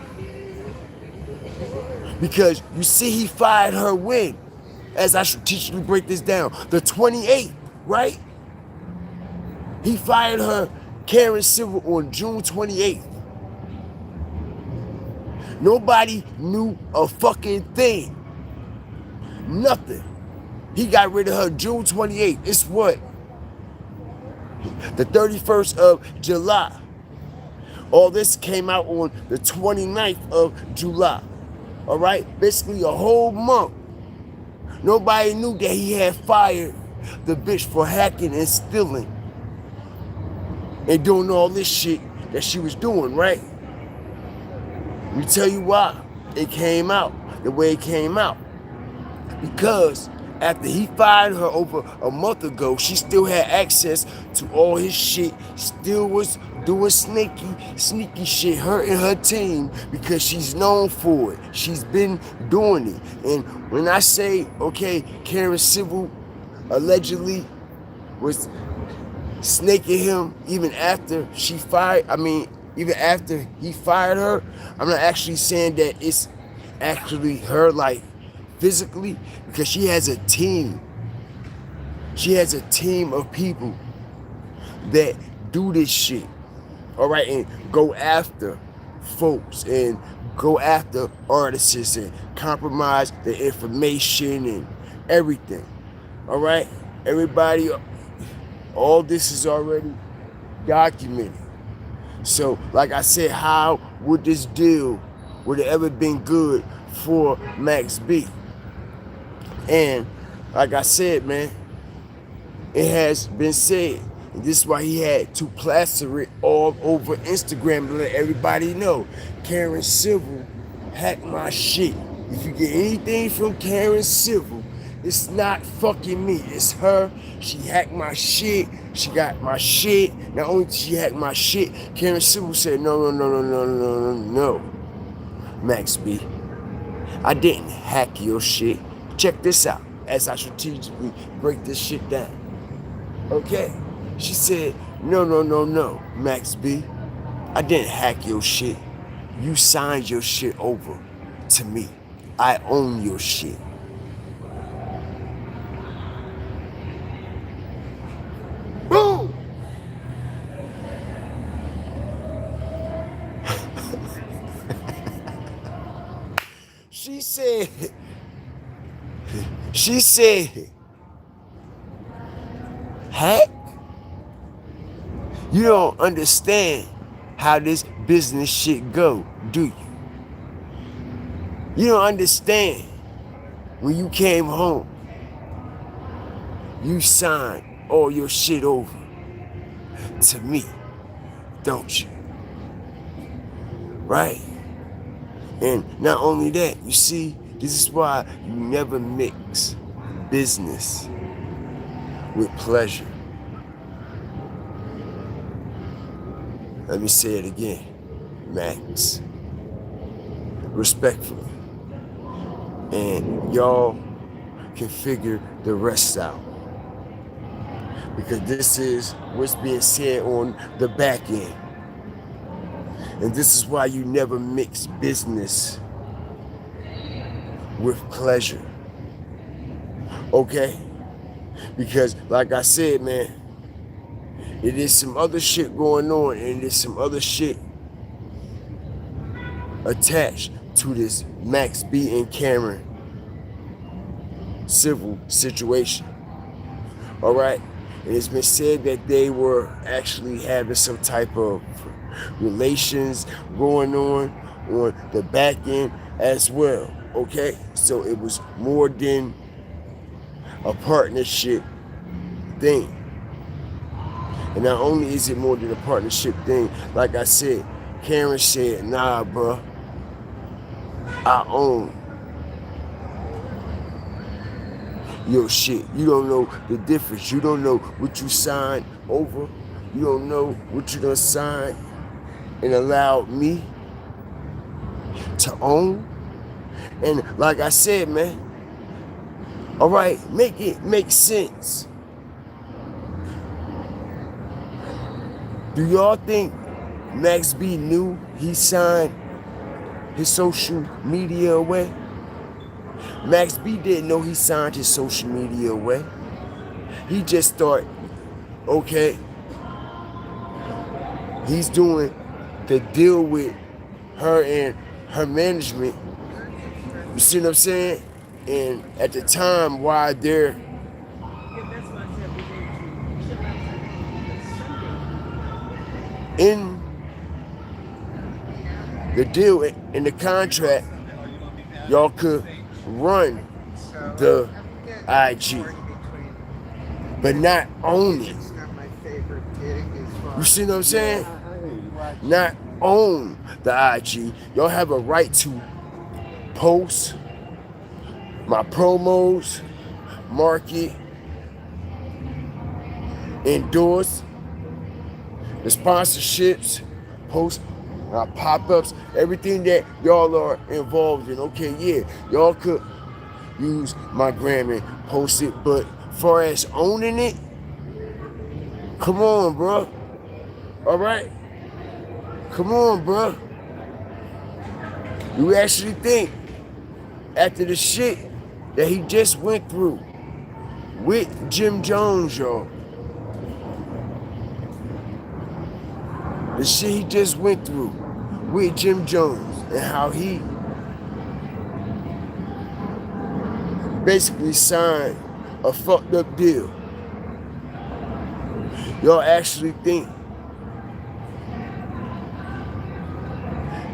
Because you see he fired her when? As I strategically break this down. The 28th, right? He fired her, Karen Civil, on June 28th. Nobody knew a fucking thing. Nothing. He got rid of her June 28th. It's what? The 31st of July. All this came out on the 29th of July. All right? Basically a whole month. Nobody knew that he had fired the bitch for hacking and stealing and doing all this shit that she was doing, right? Let me tell you why it came out the way it came out. Because after he fired her over a month ago, she still had access to all his shit, still was doing sneaky shit, hurting her team because she's known for it. She's been doing it. And when I say, okay, Karen Civil allegedly was snaking him even after even after he fired her, I'm not actually saying that it's actually her, like, physically, because she has a team. She has a team of people that do this shit. All right, and go after folks and go after artists and compromise the information and everything. All right, everybody, all this is already documented. So, like I said, how would this deal would have ever been good for Max B? And like I said, man, it has been said. And this is why he had to plaster it all over Instagram to let everybody know. Karen Civil hacked my shit. If you get anything from Karen Civil, it's not fucking me. It's her. She hacked my shit. She got my shit. Not only did she hack my shit, Karen Civil said, no, no, no, no, no, no, no, no. Max B, I didn't hack your shit. Check this out as I strategically break this shit down. Okay? She said, no, no, no, no, Max B, I didn't hack your shit. You signed your shit over to me. I own your shit. Boom! She said, hack? You don't understand how this business shit go, do you? You don't understand when you came home, you signed all your shit over to me, don't you? Right? And not only that, you see, this is why you never mix business with pleasure. Let me say it again, Max. Respectfully. And y'all can figure the rest out. Because this is what's being said on the back end. And this is why you never mix business with pleasure. Okay? Because like I said, man, it is some other shit going on, and there's some other shit attached to this Max B and Karen Civil situation. All right? And it's been said that they were actually having some type of relations going on the back end as well. Okay? So it was more than a partnership thing. And not only is it more than a partnership thing, like I said, Karen said, nah, bro, I own your shit. You don't know the difference. You don't know what you signed over. You don't know what you done signed and allowed me to own. And like I said, man, all right, make it make sense. Do y'all think Max B knew he signed his social media away? Max B didn't know he signed his social media away. He just thought, okay, he's doing the deal with her and her management. You see what I'm saying? And at the time, while they're in the deal, in the contract, y'all could run the IG, but not own it. You see what I'm saying? Not own the IG. Y'all have a right to post my promos, market, endorse the sponsorships, post pop-ups, everything that y'all are involved in. Okay, yeah, y'all could use my gram and post it, but far as owning it, come on, bro. All right? Come on, bro. You actually think after the shit that he just went through with Jim Jones, y'all, the shit he just went through with Jim Jones and how he basically signed a fucked up deal. Y'all actually think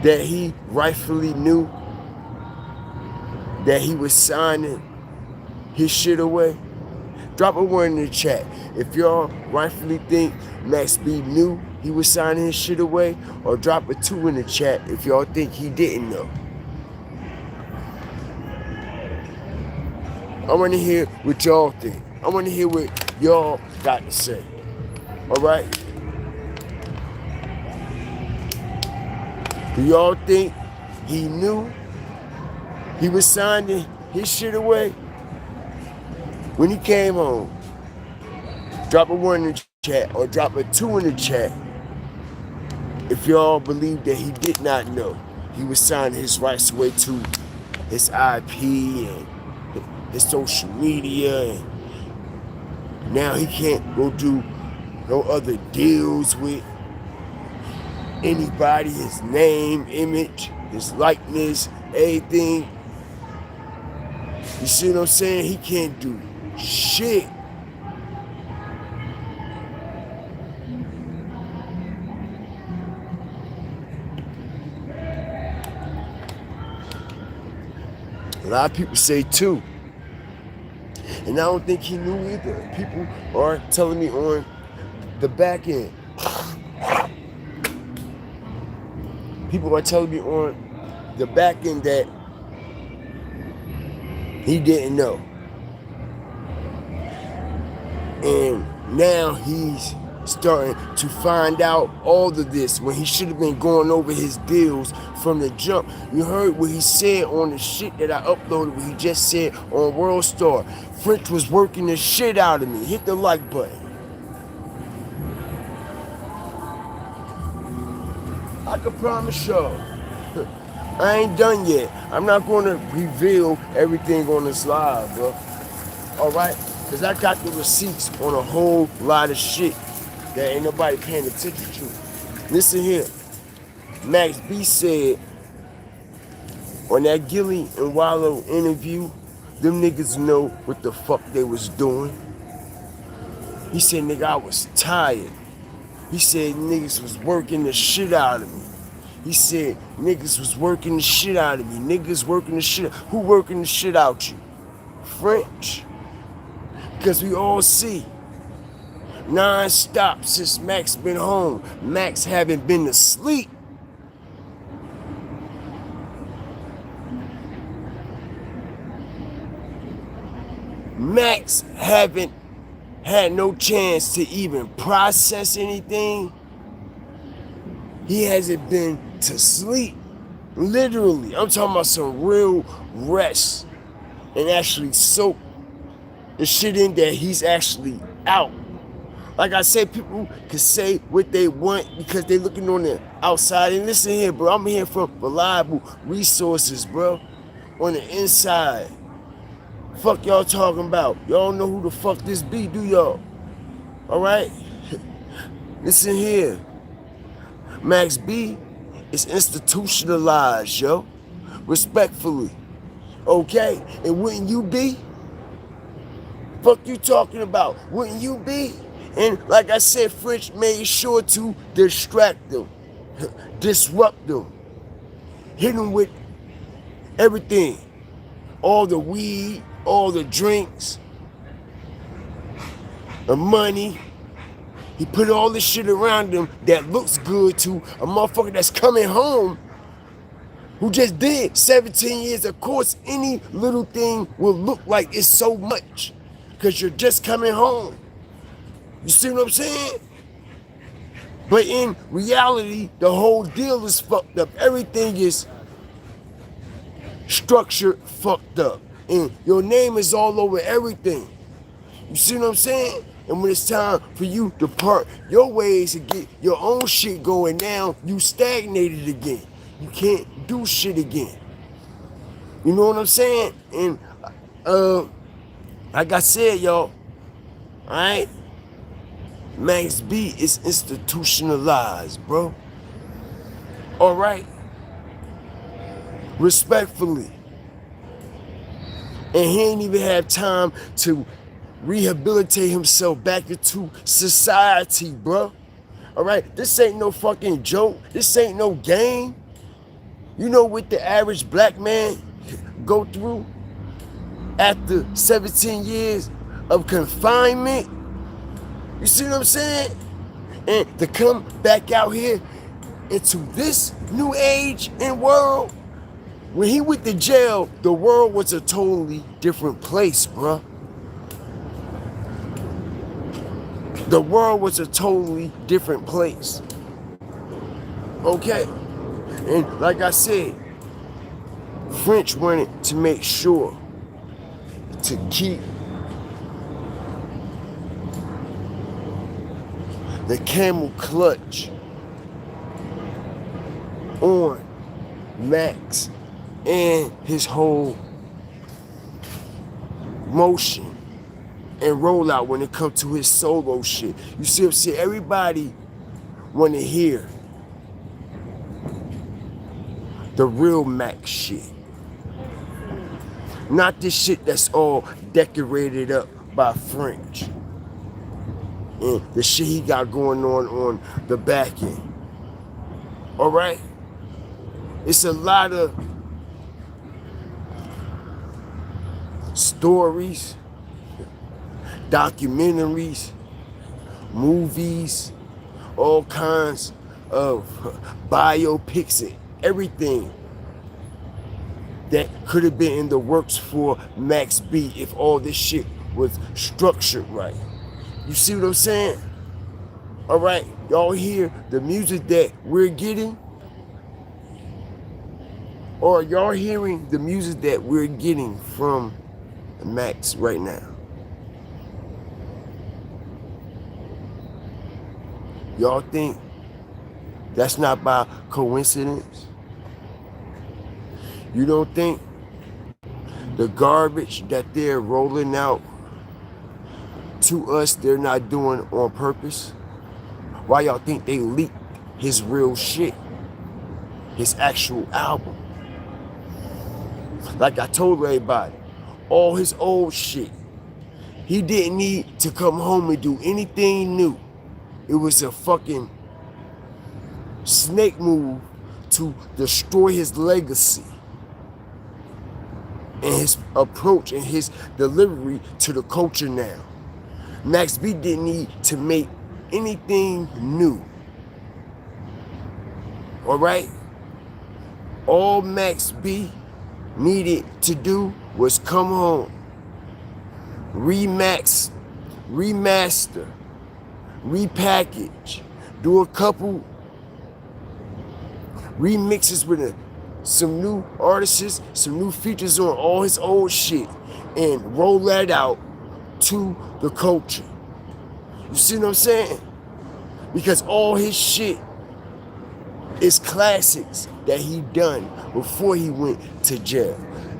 that he rightfully knew that he was signing his shit away? Drop a one in the chat if y'all rightfully think Max B knew he was signing his shit away, or drop a 2 in the chat if y'all think he didn't know. I want to hear what y'all think. I want to hear what y'all got to say. All right? Do y'all think he knew he was signing his shit away when he came home? Drop a 1 in the chat or drop a 2 in the chat if y'all believe that he did not know he was signing his rights away to his IP and his social media, and now he can't go do no other deals with anybody, his name, image, his likeness, everything. You see what I'm saying? He can't do shit. A lot of people say too, and I don't think he knew either. People are telling me on the back end. People are telling me on the back end that he didn't know. And now he's starting to find out all of this when he should have been going over his deals from the jump. You heard what he said on the shit that I uploaded, what he just said on World Star. French was working the shit out of me. Hit the like button. I can promise y'all, I ain't done yet. I'm not going to reveal everything on this live, bro. All right? Because I got the receipts on a whole lot of shit that ain't nobody paying attention to. Listen here. Max B said on that Gilly and Wallow interview, them niggas know what the fuck they was doing. He said, nigga, I was tired. He said niggas was working the shit out of me. He said niggas was working the shit out of me. Niggas working the shit. Who working the shit out you? French. Because we all see non-stop since Max been home. Max haven't been to sleep. Max haven't had no chance to even process anything. He hasn't been to sleep. Literally. I'm talking about some real rest. And actually soak the shit in that he's actually out. Like I said, people can say what they want because they looking on the outside. And listen here, bro. I'm here from reliable resources, bro. On the inside. Fuck y'all talking about? Y'all know who the fuck this be, do y'all? Alright? Listen here. Max B is institutionalized, yo. Respectfully. Okay? And wouldn't you be? Fuck you talking about? Wouldn't you be? And like I said, French made sure to distract them. Disrupt them. Hit them with everything. All the weed, all the drinks, the money. He put all this shit around him that looks good to a motherfucker that's coming home who just did 17 years. Of course, any little thing will look like it's so much because you're just coming home. You see what I'm saying? But in reality, the whole deal is fucked up. Everything is structured fucked up. And your name is all over everything. You see what I'm saying? And when it's time for you to part your ways and get your own shit going, now you stagnated again. You can't do shit again. You know what I'm saying? And like I said, y'all, alright? Max B is institutionalized, bro. All right? Respectfully. And he ain't even have time to rehabilitate himself back into society, bro. All right? This ain't no fucking joke. This ain't no game. You know what the average black man go through after 17 years of confinement? You see what I'm saying? And to come back out here into this new age and world, when he went to jail, the world was a totally different place, bruh. The world was a totally different place. Okay? And like I said, French wanted to make sure to keep the camel clutch on Max and his whole motion and rollout when it comes to his solo shit. You see what I'm saying? Everybody want to hear the real Max shit. Not this shit that's all decorated up by French. And the shit he got going on the back end. Alright? It's a lot of stories, documentaries, movies, all kinds of biopics and everything that could have been in the works for Max B if all this shit was structured right. You see what I'm saying? All right, y'all hear the music that we're getting? Or y'all hearing the music that we're getting from Max right now? Y'all think that's not by coincidence? You don't think the garbage that they're rolling out to us, they're not doing on purpose? Why y'all think they leaked his real shit? His actual album? Like I told everybody, all his old shit, he didn't need to come home and do anything new. It was a fucking snake move to destroy his legacy and his approach and his delivery to the culture now. Max B didn't need to make anything new. All right? All Max B needed to do was come home, remaster, repackage, do a couple remixes with some new artists, some new features on all his old shit, and roll that out to the culture. You see what I'm saying? Because all his shit is classics that he done before he went to jail.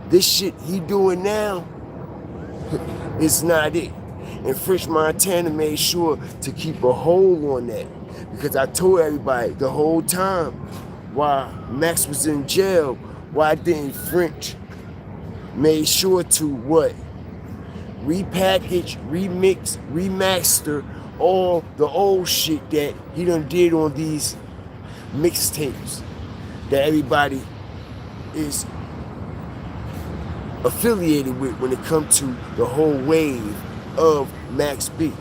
This shit he doing now is not it. And French Montana made sure to keep a hold on that. Because I told everybody the whole time while Max was in jail, why didn't French made sure to what? Repackage, remix, remaster all the old shit that he done did on these mixtapes that everybody is affiliated with when it comes to the whole wave of Max B.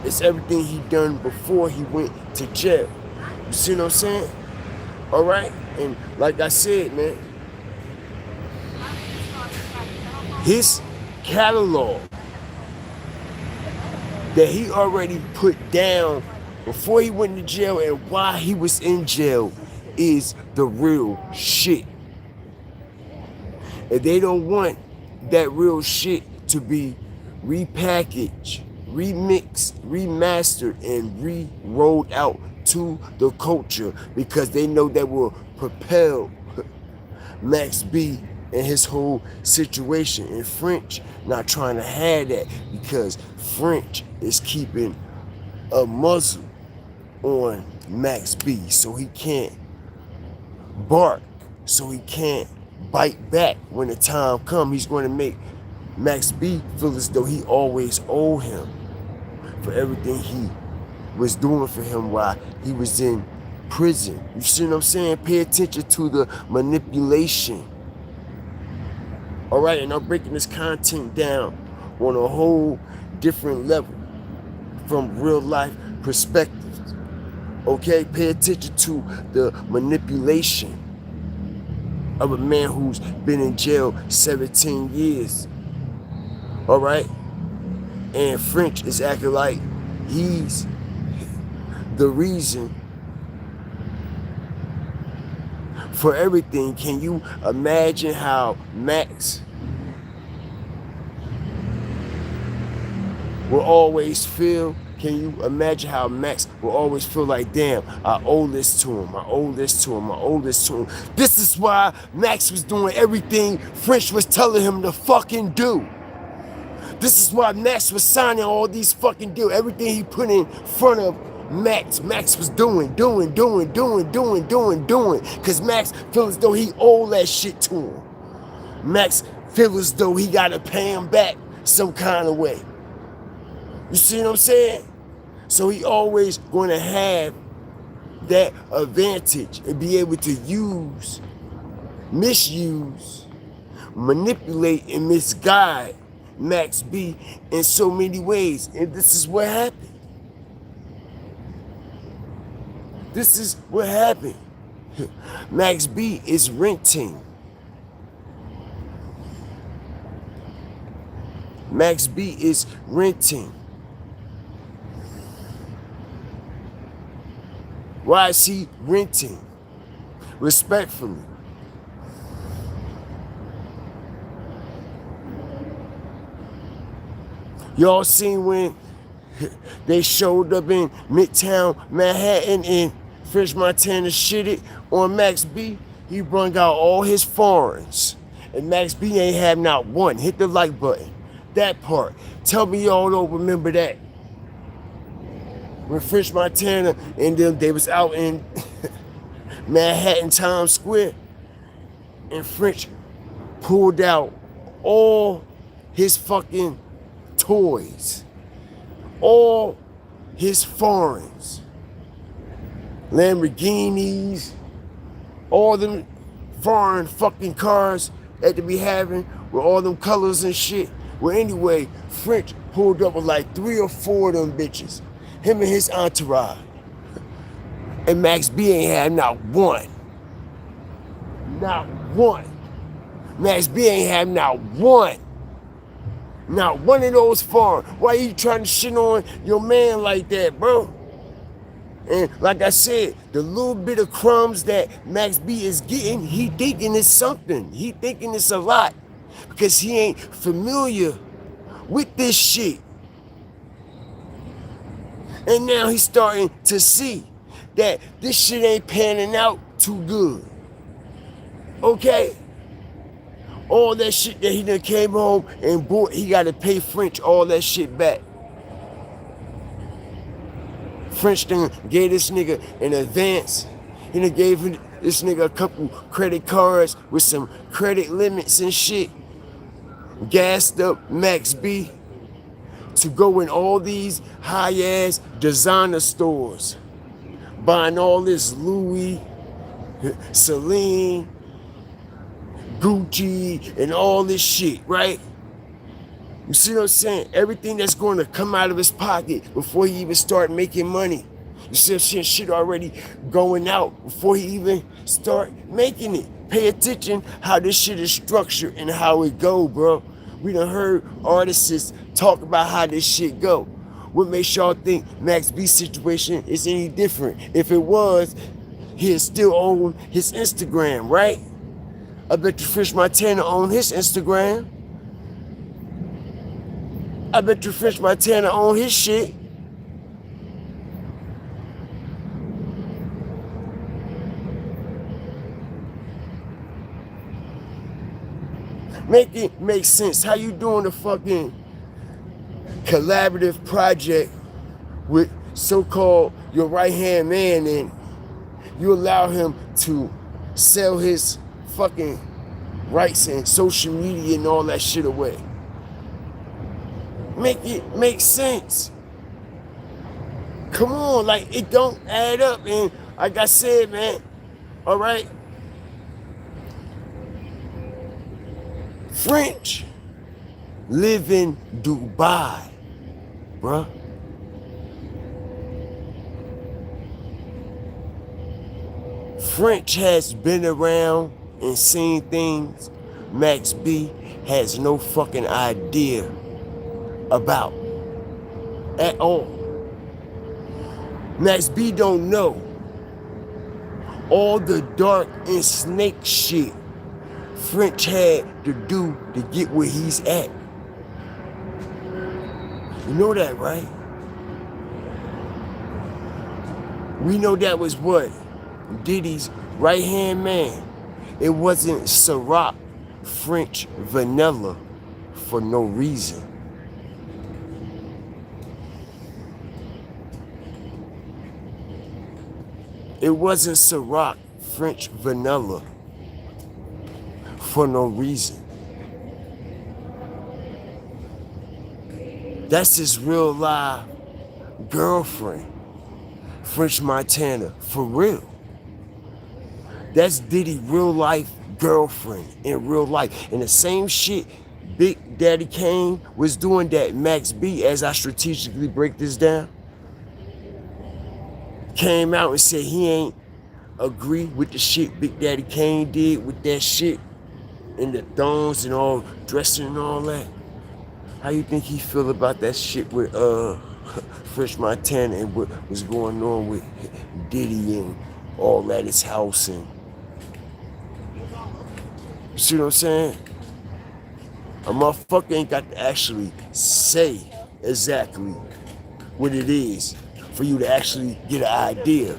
It's everything he done before he went to jail. You see what I'm saying? All right? And like I said, man, his catalog that he already put down before he went to jail and why he was in jail is the real shit. And they don't want that real shit to be repackaged, remixed, remastered, and re-rolled out to the culture because they know that will propel Max B and his whole situation. And French not trying to have that because French is keeping a muzzle on Max B so he can't bark, so he can't bite back. When the time comes, he's going to make Max B feel as though he always owed him for everything he was doing for him while he was in prison. You see what I'm saying? Pay attention to the manipulation. All right, and I'm breaking this content down on a whole different level from real life perspectives. Okay, pay attention to the manipulation of a man who's been in jail 17 years. All right, and French is acting like he's the reason for everything. Can you imagine how Max will always feel? Can you imagine how Max will always feel like, damn, I owe this to him, I owe this to him, I owe this to him. This is why Max was doing everything French was telling him to fucking do. This is why Max was signing all these fucking deals. Everything he put in front of Max was doing. Because Max feels as though he owed that shit to him. Max feels as though he gotta pay him back some kind of way. You see what I'm saying? So he always gonna have that advantage and be able to use, misuse, manipulate, and misguide Max B in so many ways. And this is what happened. This is what happened. Max B is renting. Max B is renting. Why is he renting? Respectfully. Y'all seen when they showed up in Midtown Manhattan and French Montana shitted on Max B? He brung out all his foreigns. And Max B ain't have not one. Hit the like button. That part. Tell me y'all don't remember that. When French Montana and them, they was out in Manhattan Times Square, and French pulled out all his fucking toys, all his foreigns, Lamborghinis, all them foreign fucking cars that they be having with all them colors and shit. Well, anyway, French pulled up with like 3 or 4 of them bitches. Him and his entourage. And Max B ain't had not one. Not one. Max B ain't had not one. Not one of those foreign. Why you trying to shit on your man like that, bro? And like I said, the little bit of crumbs that Max B is getting, he thinking it's something. He thinking it's a lot. Because he ain't familiar with this shit. And now he's starting to see that this shit ain't panning out too good. Okay? All that shit that he done came home and bought, he gotta pay French all that shit back. French done gave this nigga an advance. He done gave this nigga a couple credit cards with some credit limits and shit. Gassed up Max B to go in all these high-ass designer stores, buying all this Louis, Celine, Gucci, and all this shit, right? You see what I'm saying? Everything that's going to come out of his pocket before he even start making money. You see what I'm saying? Shit already going out before he even start making it. Pay attention how this shit is structured and how it go, bro. We done heard artists talk about how this shit go. What makes y'all think Max B's situation is any different? If it was, he'd still own his Instagram, right? I bet you French Montana own his Instagram. I bet you French Montana own his shit. Make it make sense. How you doing a fucking collaborative project with so-called your right-hand man, and you allow him to sell his fucking rights and social media and all that shit away. Make it make sense. Come on, like, it don't add up. And like I said, man, all right, French live in Dubai, bruh. French has been around and seen things Max B has no fucking idea about at all. Max B don't know all the dark and snake shit French had to do to get where he's at. You know that, right? We know that was what? Diddy's right-hand man. It wasn't Ciroc French vanilla for no reason. It wasn't Ciroc French vanilla for no reason. That's his real live girlfriend, French Montana, for real. That's Diddy real life girlfriend in real life. And the same shit Big Daddy Kane was doing that Max B, as I strategically break this down, came out and said he ain't agree with the shit Big Daddy Kane did with that shit and the thongs and all dressing and all that. How you think he feel about that shit with French Montana and what was going on with Diddy and all at his house? And you see what I'm saying? A motherfucker ain't got to actually say exactly what it is for you to actually get an idea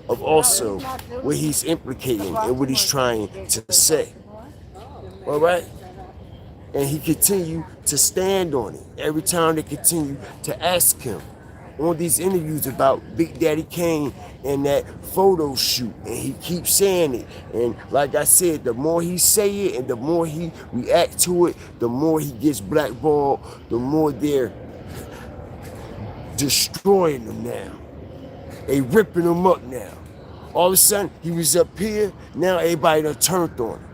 of also what he's implicating and what he's trying to say. All right? And he continued to stand on it every time they continue to ask him on these interviews about Big Daddy Kane and that photo shoot. And he keeps saying it. And like I said, the more he say it and the more he react to it, the more he gets blackballed, the more they're destroying him now. They ripping him up now. All of a sudden, he was up here, now everybody done turned on him.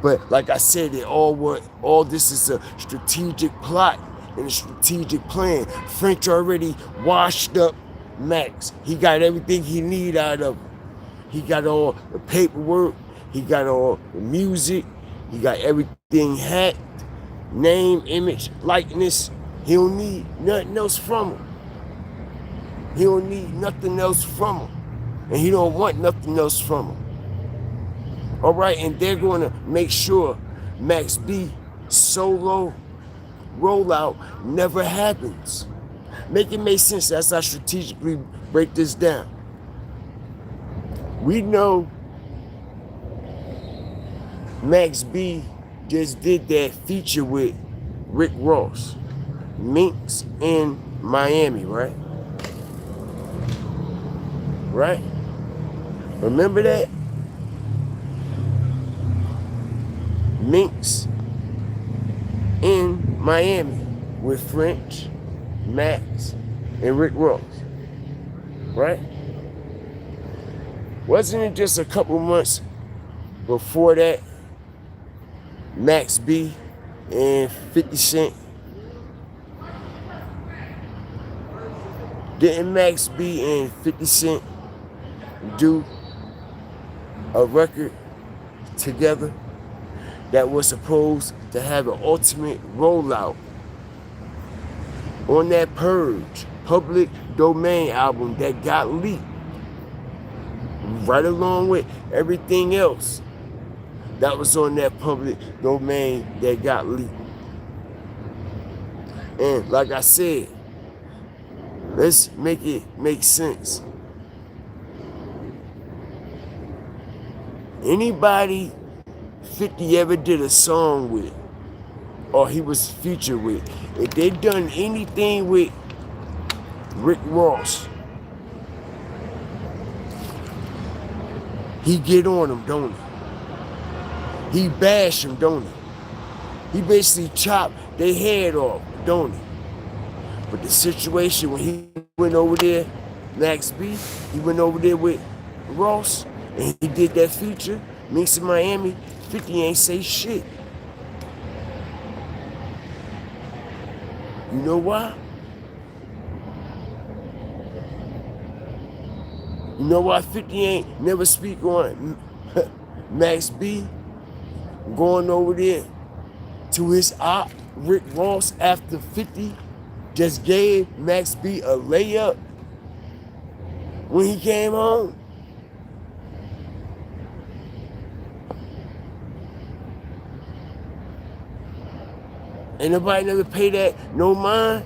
But like I said, all this is a strategic plot and a strategic plan. French already washed up Max. He got everything he need out of him. He got all the paperwork, he got all the music, he got everything hacked, name, image, likeness. He don't need nothing else from him. He don't need nothing else from him. And he don't want nothing else from him. All right, and they're going to make sure Max B solo rollout never happens. Make it make sense as I strategically break this down. We know Max B just did that feature with Rick Ross, Chinx in Miami, right? Right? Remember that? Chinx in Miami with French, Max, and Rick Ross, right? Wasn't it just a couple months before that, Max B and 50 Cent? Didn't Max B and 50 Cent do a record together that was supposed to have an ultimate rollout on that Purge public domain album that got leaked, right along with everything else that was on that public domain that got leaked? And like I said, let's make it make sense. Anybody 50 ever did a song with, or he was featured with, if they done anything with Rick Ross, he get on him, don't he? He bash him, don't he? He basically chop their head off, don't he? But the situation when he went over there, Max B, he went over there with Ross, and he did that feature, Minx in Miami, 50 ain't say shit. You know why? You know why 50 ain't never speak on Max B going over there to his op, Rick Ross, after 50 just gave Max B a layup when he came home? Ain't nobody never pay that no mind?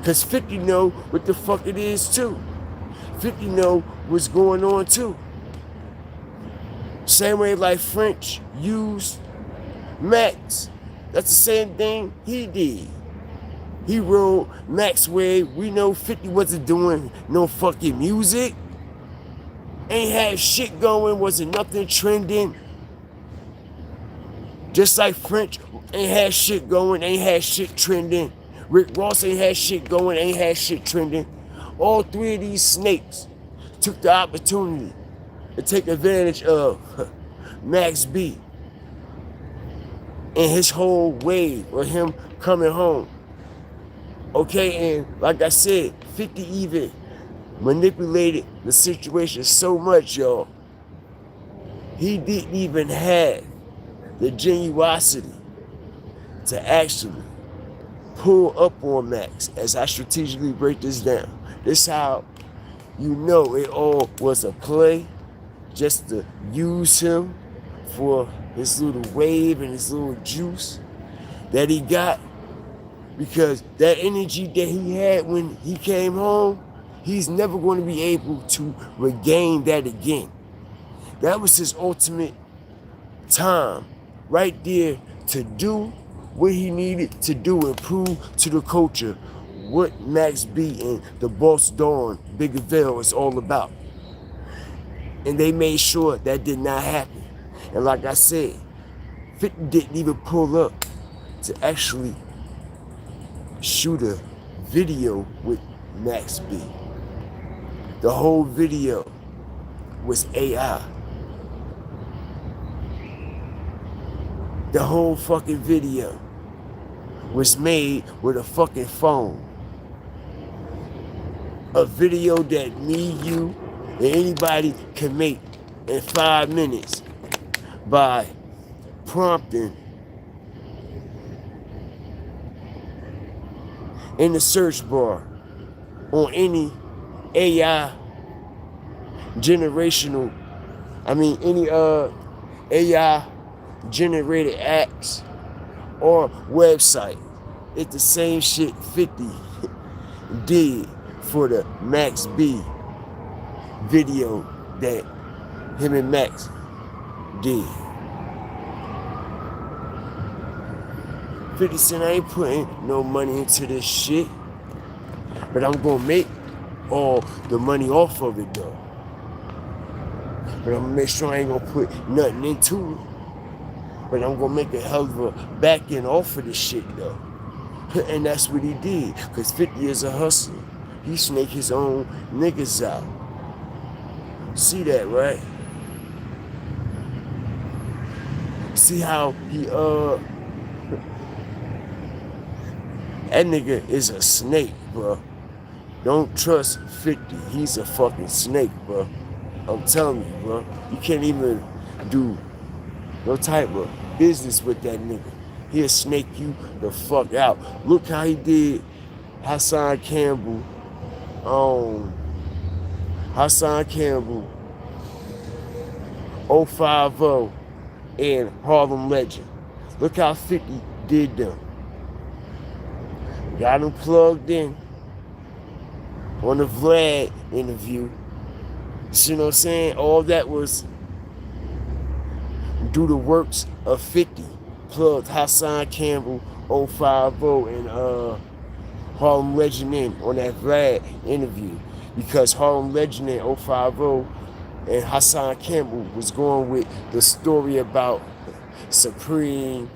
Cause 50 know what the fuck it is too. 50 know what's going on too. Same way like French used Max. That's the same thing he did. He rode Max way. We know 50 wasn't doing no fucking music. Ain't had shit going, wasn't nothing trending. Just like French ain't had shit going, ain't had shit trending. Rick Ross ain't had shit going, ain't had shit trending. All three of these snakes took the opportunity to take advantage of Max B and his whole wave of him coming home. Okay, and like I said, 50 even manipulated the situation so much, y'all. He didn't even have the genuosity to actually pull up on Max as I strategically break this down. This how you know it all was a play just to use him for his little wave and his little juice that he got. Because that energy that he had when he came home, he's never going to be able to regain that again. That was his ultimate time right there to do what he needed to do and prove to the culture what Max B and the Boss Dawn Bigger Veil is all about. And they made sure that did not happen. And like I said, 50 didn't even pull up to actually shoot a video with Max B. The whole video was AI. The whole fucking video was made with a fucking phone. A video that me, you, and anybody can make in 5 minutes by prompting in the search bar on any AI generational, any AI generated apps or website. It's the same shit 50 did for the Max B video that him and Max did. 50 Cent, I ain't putting no money into this shit, but I'm gonna make all the money off of it though. But I'm gonna make sure I ain't gonna put nothing into it. But I'm gonna make a hell of a back end off of this shit though. And that's what he did, cause 50 is a hustler. He snake his own niggas out. See that, right? See how he that nigga is a snake, bro. Don't trust 50. He's a fucking snake, bro. I'm telling you, bro. You can't even do no type of business with that nigga. He'll snake you the fuck out. Look how he did Hassan Campbell, Hassan Campbell, 050, and Harlem Legend. Look how 50 did them. Got him plugged in on the Vlad interview. You know what I'm saying? All that was do the works of 50. Plugged Hassan Campbell, 050, and Harlem Legend in on that Vlad interview. Because Harlem Legend in 050 and Hassan Campbell was going with the story about Supreme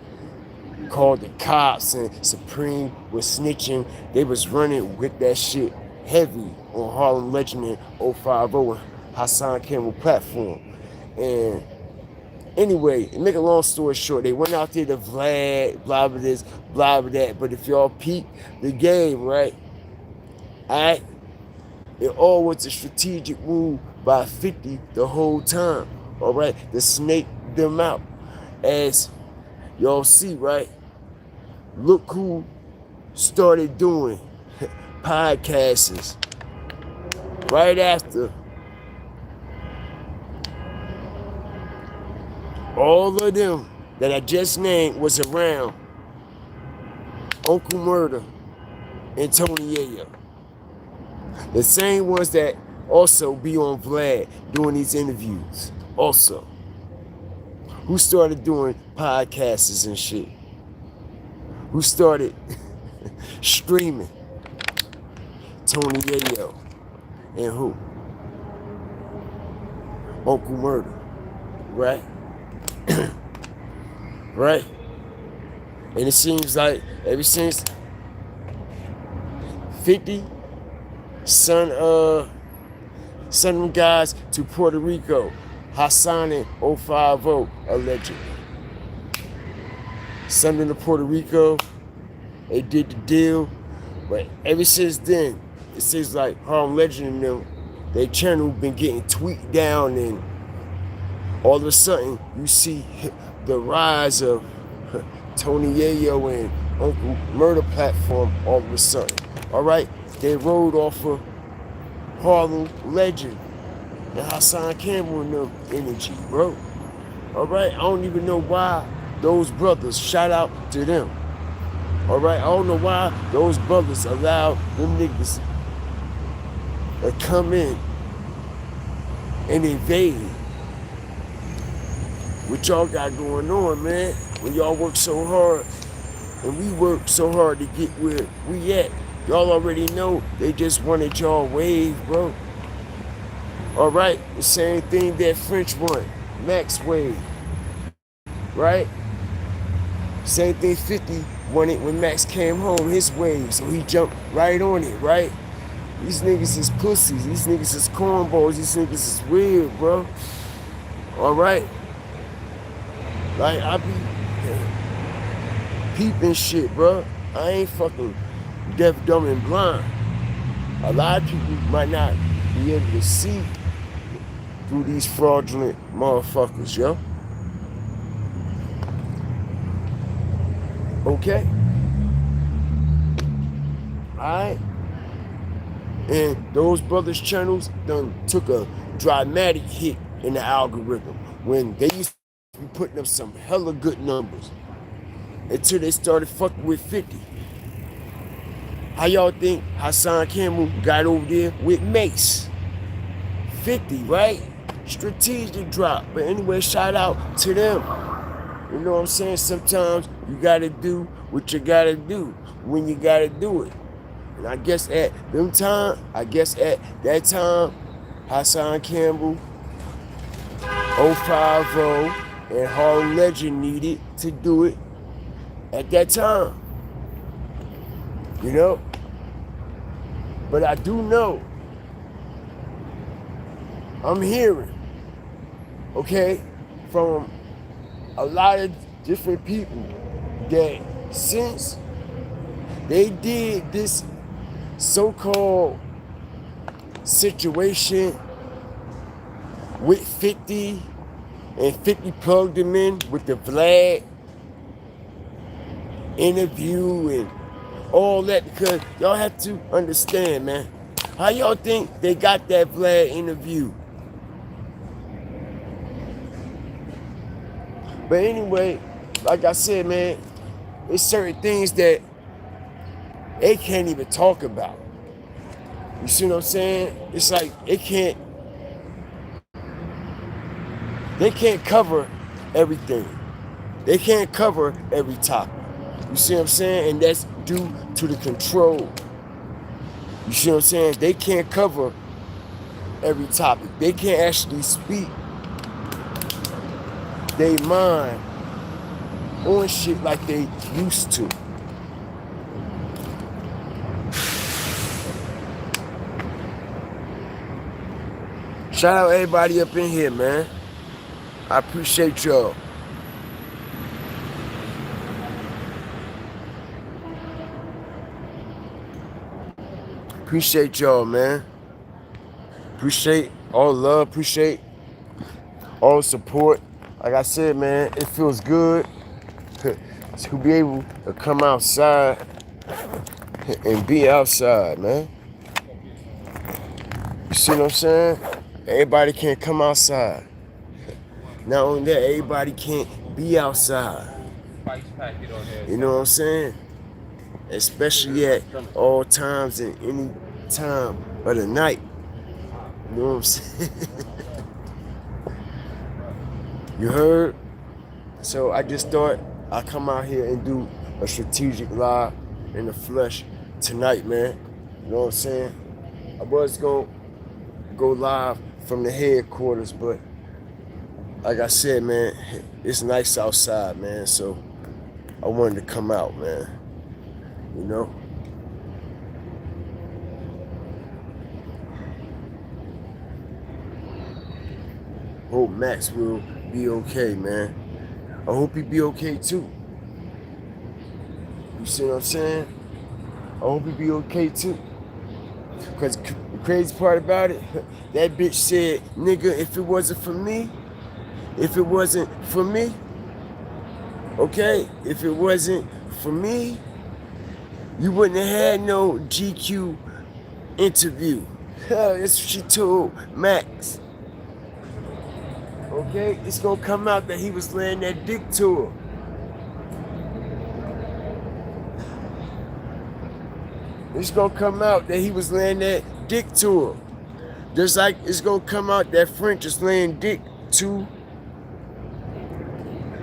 called the cops and Supreme was snitching. They was running with that shit heavy on Harlem Legend in 050 and Hassan Campbell platform. And anyway, to make a long story short, they went out there to Vlad, blah blah this, blah blah that. But if y'all peep the game, right? Alright, it all was a strategic move by 50 the whole time. Alright, to snake them out. As y'all see, right? Look who started doing podcasts right after all of them that I just named was around Uncle Murder and Tony Yayo. The same ones that also be on Vlad doing these interviews. Also, who started doing podcasts and shit? Who started streaming? Tony Yayo. And who? Uncle Murder. Right? Right? And it seems like ever since 50 sent them guys to Puerto Rico, Hassan and 050 allegedly. Sent them to Puerto Rico, they did the deal, but ever since then, it seems like Harlem Legend and them, their channel been getting tweaked down, and all of a sudden you see the rise of Tony Yayo and Uncle Murder platform all of a sudden. Alright? They rode off of Harlem Legend and Hassan Campbell and them energy, bro. Alright? I don't even know why those brothers, shout out to them. Alright? I don't know why those brothers allow them niggas to come in and invade what y'all got going on, man. When y'all work so hard and we work so hard to get where we at. Y'all already know they just wanted y'all wave, bro. Alright, the same thing that French wanted, Max wave. Right? Same thing 50 wanted when Max came home, his wave, so he jumped right on it, right? These niggas is pussies, these niggas is cornballs, these niggas is weird, bro. Alright? Like, I be peeping shit, bro. I ain't fucking deaf, dumb, and blind. A lot of people might not be able to see through these fraudulent motherfuckers, yo. Okay? Alright? And those brothers' channels done took a dramatic hit in the algorithm when they used to be putting up some hella good numbers until they started fucking with 50. How y'all think Hassan Campbell got over there with Mace? 50, right? Strategic drop. But anyway, shout out to them. You know what I'm saying? Sometimes you gotta do what you gotta do when you gotta do it. And I guess at that time, Hassan Campbell, 050, and Harlem Legend needed to do it at that time. You know? But I do know, I'm hearing, okay, from a lot of different people that since they did this so-called situation with 50 and 50 plugged him in with the Vlad interview and all that, because y'all have to understand, man. How y'all think they got that Vlad interview? But anyway, like I said, man, there's certain things that they can't even talk about. You see what I'm saying? It's like they can't cover everything. They can't cover every topic. You see what I'm saying? And that's due to the control. You see what I'm saying? They can't cover every topic. They can't actually speak they mind on shit like they used to. Shout out everybody up in here, man. I appreciate y'all. Appreciate y'all, man. Appreciate all love. Appreciate all support. Like I said, man, it feels good to be able to come outside and be outside, man. You see what I'm saying? Everybody can't come outside. Not only that, everybody can't be outside. You know what I'm saying? Especially at all times and any time of the night. You know what I'm saying? You heard? So I just thought I'd come out here and do a strategic live in the flesh tonight, man. You know what I'm saying? I was going to go live from the headquarters, but like I said, man, it's nice outside, man. So I wanted to come out, man. You know? Hope Max will be okay, man. I hope he be okay too. You see what I'm saying? I hope he be okay too. Because the crazy part about it, that bitch said, nigga, if it wasn't for me, okay, if it wasn't for me, you wouldn't have had no GQ interview. That's what she told Max. Okay, it's gonna come out that he was laying that dick to her. It's gonna come out that he was laying that dick to her. Just like it's gonna come out that French is laying dick to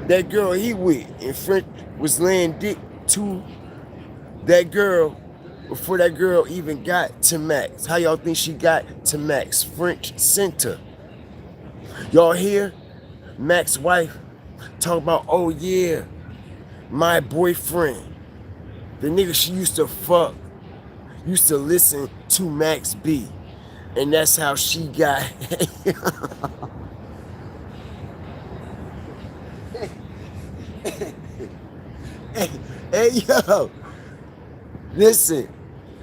that girl he with. And French was laying dick to that girl before that girl even got to Max. How y'all think she got to Max? French sent her. Y'all hear Max's wife talk about, oh yeah, my boyfriend, the nigga she used to fuck, used to listen to Max B. And that's how she got. Hey, yo, listen,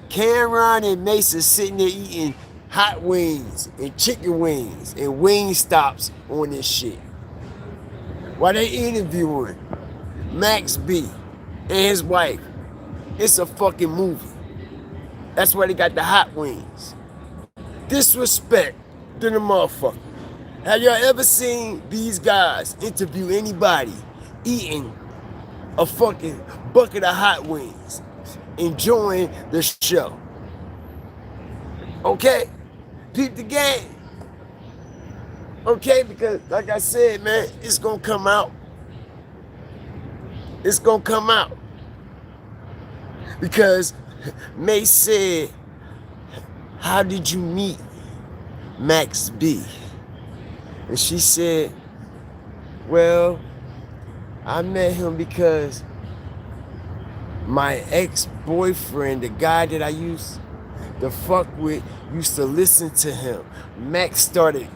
Cameron and Mason sitting there eating hot wings and chicken wings and wing stops on this shit while they interviewing Max B and his wife. It's a fucking movie. That's why they got the hot wings. Disrespect to the motherfucker. Have y'all ever seen these guys interview anybody eating a fucking bucket of hot wings, enjoying the show? Okay? Peep the game. Okay? Because, like I said, man, it's gonna come out. It's gonna come out. Because May said, how did you meet Max B? And she said, well, I met him because my ex-boyfriend, the guy that I used to fuck with, used to listen to him. May started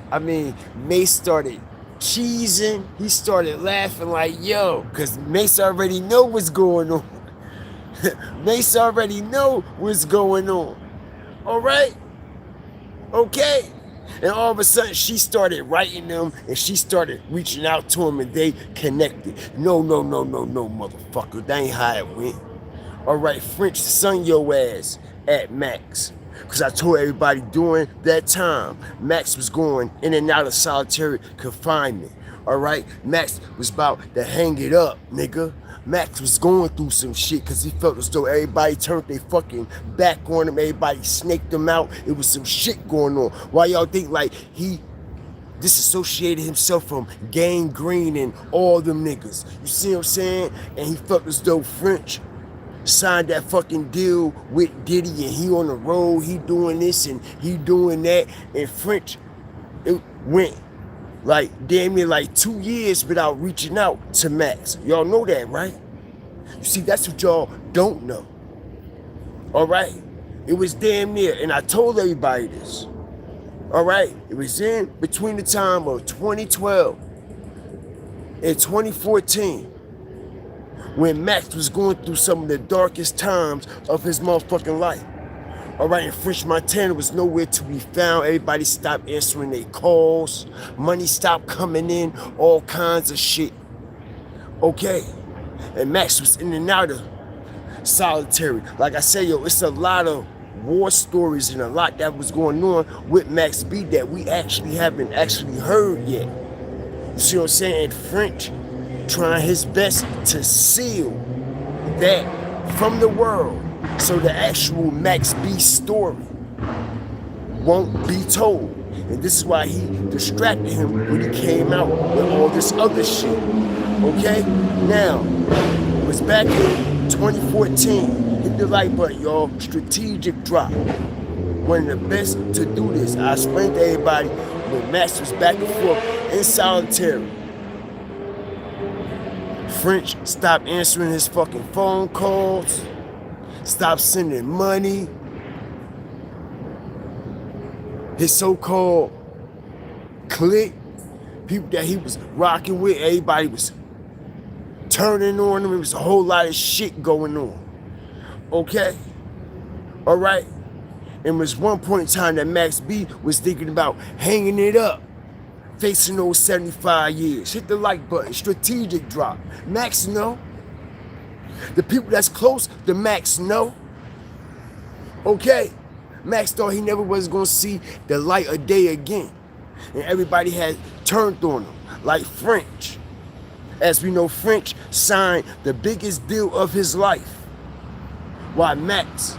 cheesing. He started laughing like, yo, because Mace already know what's going on. Mace already know what's going on. All right? Okay? And all of a sudden, she started writing them, and she started reaching out to him, and they connected. No, motherfucker. That ain't how it went. All right, French, son your ass at Max. Because I told everybody during that time, Max was going in and out of solitary confinement. All right? Max was about to hang it up, nigga. Max was going through some shit because he felt as though everybody turned their fucking back on him. Everybody snaked him out. It was some shit going on. Why y'all think like he disassociated himself from Gang Green and all them niggas. You see what I'm saying? And he felt as though French signed that fucking deal with Diddy, and he on the road, he doing this and he doing that, and French, it went like damn near like 2 years without reaching out to Max. Y'all know that, right? You see, that's what y'all don't know. All right? It was damn near, and I told everybody this. All right? It was in between the time of 2012 and 2014 when Max was going through some of the darkest times of his motherfucking life. All right, and French Montana was nowhere to be found. Everybody stopped answering their calls. Money stopped coming in, all kinds of shit. Okay? And Max was in and out of solitary. Like I said, yo, it's a lot of war stories and a lot that was going on with Max B that we actually haven't actually heard yet. You see what I'm saying? And French trying his best to seal that from the world so the actual Max B story won't be told. And this is why he distracted him when he came out with all this other shit. Okay? Now, it was back in 2014. Hit the like button, y'all. Strategic drop. One of the best to do this. I explained to everybody when Max was back and forth in solitary. French stopped answering his fucking phone calls. Stopped sending money. His so-called clique, people that he was rocking with, everybody was turning on him. There was a whole lot of shit going on. Okay? All right? And was one point in time that Max B was thinking about hanging it up, facing those 75 years. Hit the like button. Strategic drop. Max know. The people that's close to Max know. Okay? Max thought he never was going to see the light of day again. And everybody had turned on him. Like French. As we know, French signed the biggest deal of his life. While Max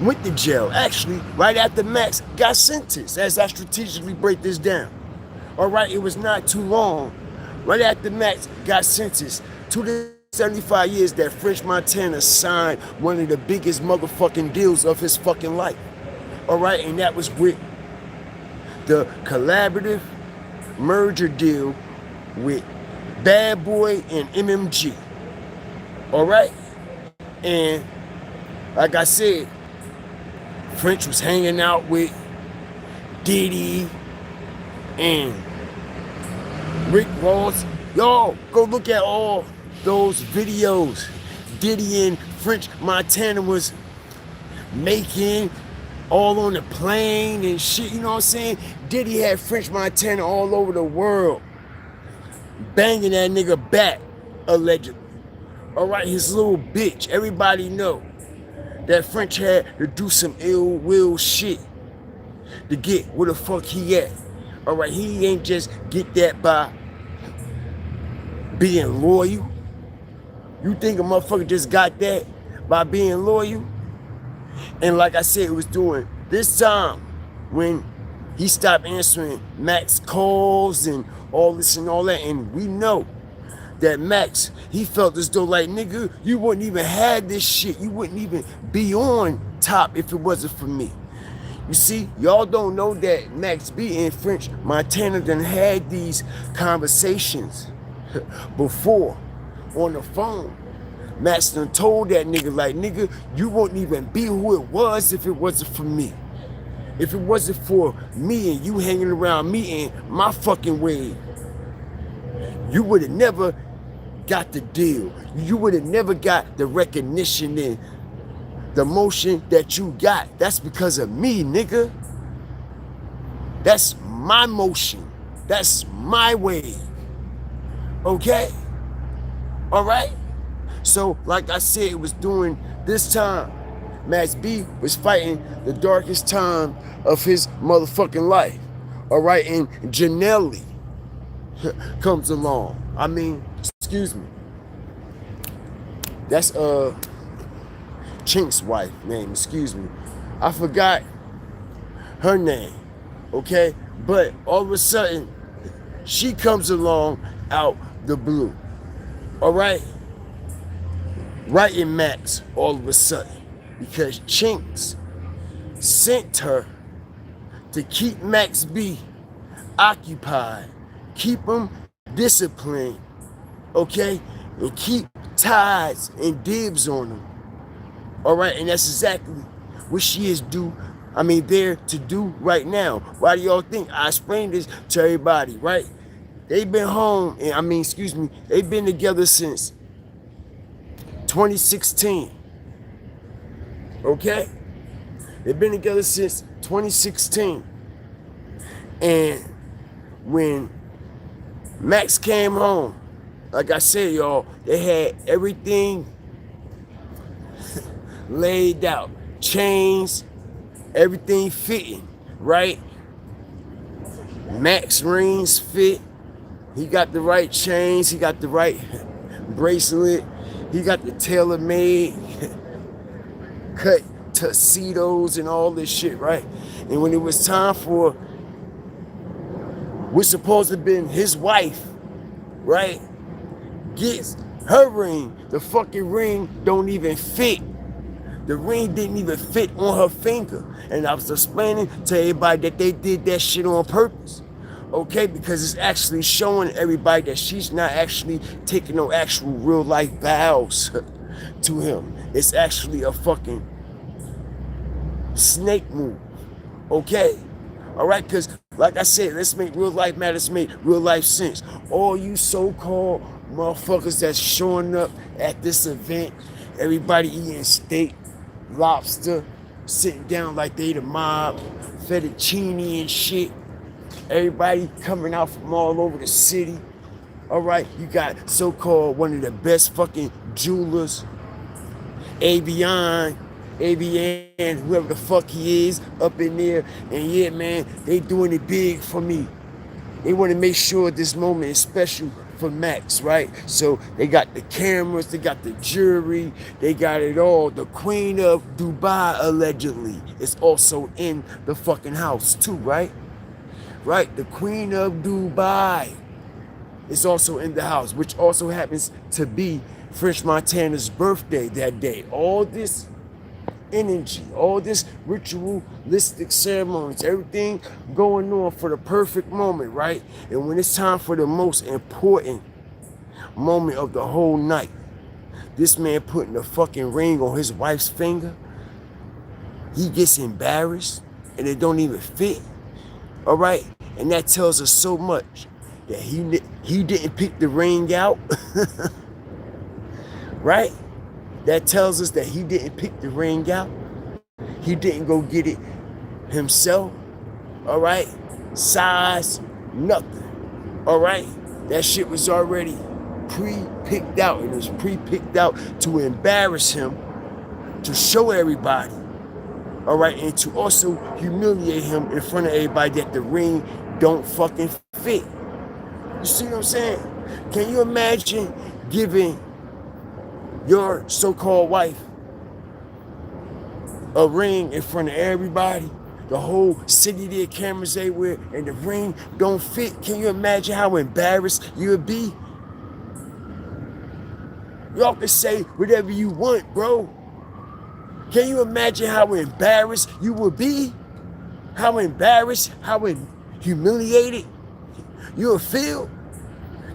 went to jail. Actually, right after Max got sentenced. As I strategically break this down. Alright, it was not too long. Right after Max got sentenced to the 75 years that French Montana signed one of the biggest motherfucking deals of his fucking life. Alright, and that was with the collaborative merger deal with Bad Boy and MMG. Alright? And like I said, French was hanging out with Diddy and Rick Ross. Y'all, go look at all those videos Diddy and French Montana was making, all on the plane and shit, you know what I'm saying? Diddy had French Montana all over the world, banging that nigga back, allegedly. Alright, his little bitch. Everybody know that French had to do some ill will shit to get where the fuck he at. Alright, he ain't just get that by being loyal. You think a motherfucker just got that by being loyal? And like I said, it was during this time when he stopped answering Max calls and all this and all that. And we know that Max, he felt as though like, nigga, you wouldn't even have this shit. You wouldn't even be on top if it wasn't for me. You see, y'all don't know that Max B and French Montana done had these conversations before on the phone. Max done told that nigga, like, nigga, you wouldn't even be who it was if it wasn't for me. If it wasn't for me and you hanging around me and my fucking wave, you would have never got the deal. You would have never got the recognition and the motion that you got. That's because of me, nigga. That's my motion. That's my wave. Okay? All right? So, like I said, it was during this time Max B was fighting the darkest time of his motherfucking life. All right? And Janelle comes along. I mean, excuse me. That's Chinx's wife name, excuse me. I forgot her name. Okay? But all of a sudden, She comes along out the blue. All right? Right in Max all of a sudden. Because Chinx sent her to keep Max B occupied, keep him disciplined, okay? And keep ties and dibs on him. All right, and that's exactly what she is there to do right now. Why do y'all think I explained this to everybody, right? They've been home, and they've been together since 2016. Okay? They've been together since 2016. And when Max came home, like I said, y'all, they had everything laid out. Chains, everything fitting, right? Max rings fit. He got the right chains. He got the right bracelet. He got the tailor-made cut tuxedos and all this shit, right? And when it was time for what's supposed to have been his wife, right, gets her ring, the fucking ring don't even fit. The ring didn't even fit on her finger. And I was explaining to everybody that they did that shit on purpose. Okay, because it's actually showing everybody that she's not actually taking no actual real life vows to him. It's actually a fucking snake move. Okay? Alright, because like I said, let's make real life matter, let's make real life sense. All you so-called motherfuckers that's showing up at this event, everybody eating steak, lobster, sitting down like they the mob, fettuccine and shit. Everybody coming out from all over the city. All right, you got so-called one of the best fucking jewelers, Avian, whoever the fuck he is, up in there. And yeah, man, they doing it big for me. They want to make sure this moment is special for Max, right? So they got the cameras, they got the jury, they got it all. The Queen of Dubai, allegedly, is also in the fucking house too, right? Right, the Queen of Dubai is also in the house, which also happens to be French Montana's birthday that day. All this energy, all this ritualistic ceremonies, everything going on for the perfect moment, right? And when it's time for the most important moment of the whole night, this man putting the fucking ring on his wife's finger, he gets embarrassed and it don't even fit. All right, and that tells us so much that he didn't pick the ring out, right? That tells us that he didn't pick the ring out. He didn't go get it himself. All right, size, nothing. All right, that shit was already pre-picked out. It was pre-picked out to embarrass him, to show everybody. All right, and to also humiliate him in front of everybody that the ring don't fucking fit. You see what I'm saying? Can you imagine giving your so-called wife a ring in front of everybody? The whole city there, cameras everywhere, and the ring don't fit. Can you imagine how embarrassed you would be? Y'all can say whatever you want, bro. Can you imagine how embarrassed you would be? How embarrassed, how humiliated you would feel?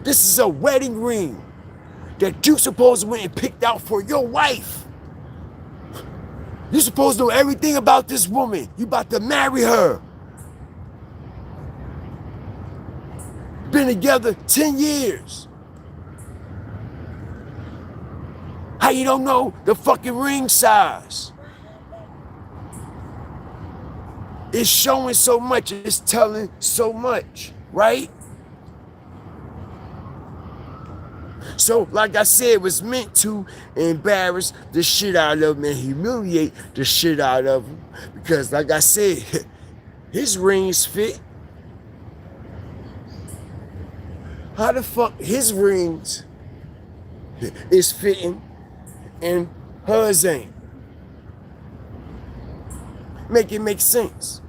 This is a wedding ring that you supposed to went and picked out for your wife. You supposed to know everything about this woman. You about to marry her. Been together 10 years. How you don't know the fucking ring size? It's showing so much, it's telling so much, right? So, like I said, it was meant to embarrass the shit out of him and humiliate the shit out of him. Because, like I said, his rings fit. How the fuck his rings is fitting and hers ain't? Make it make sense.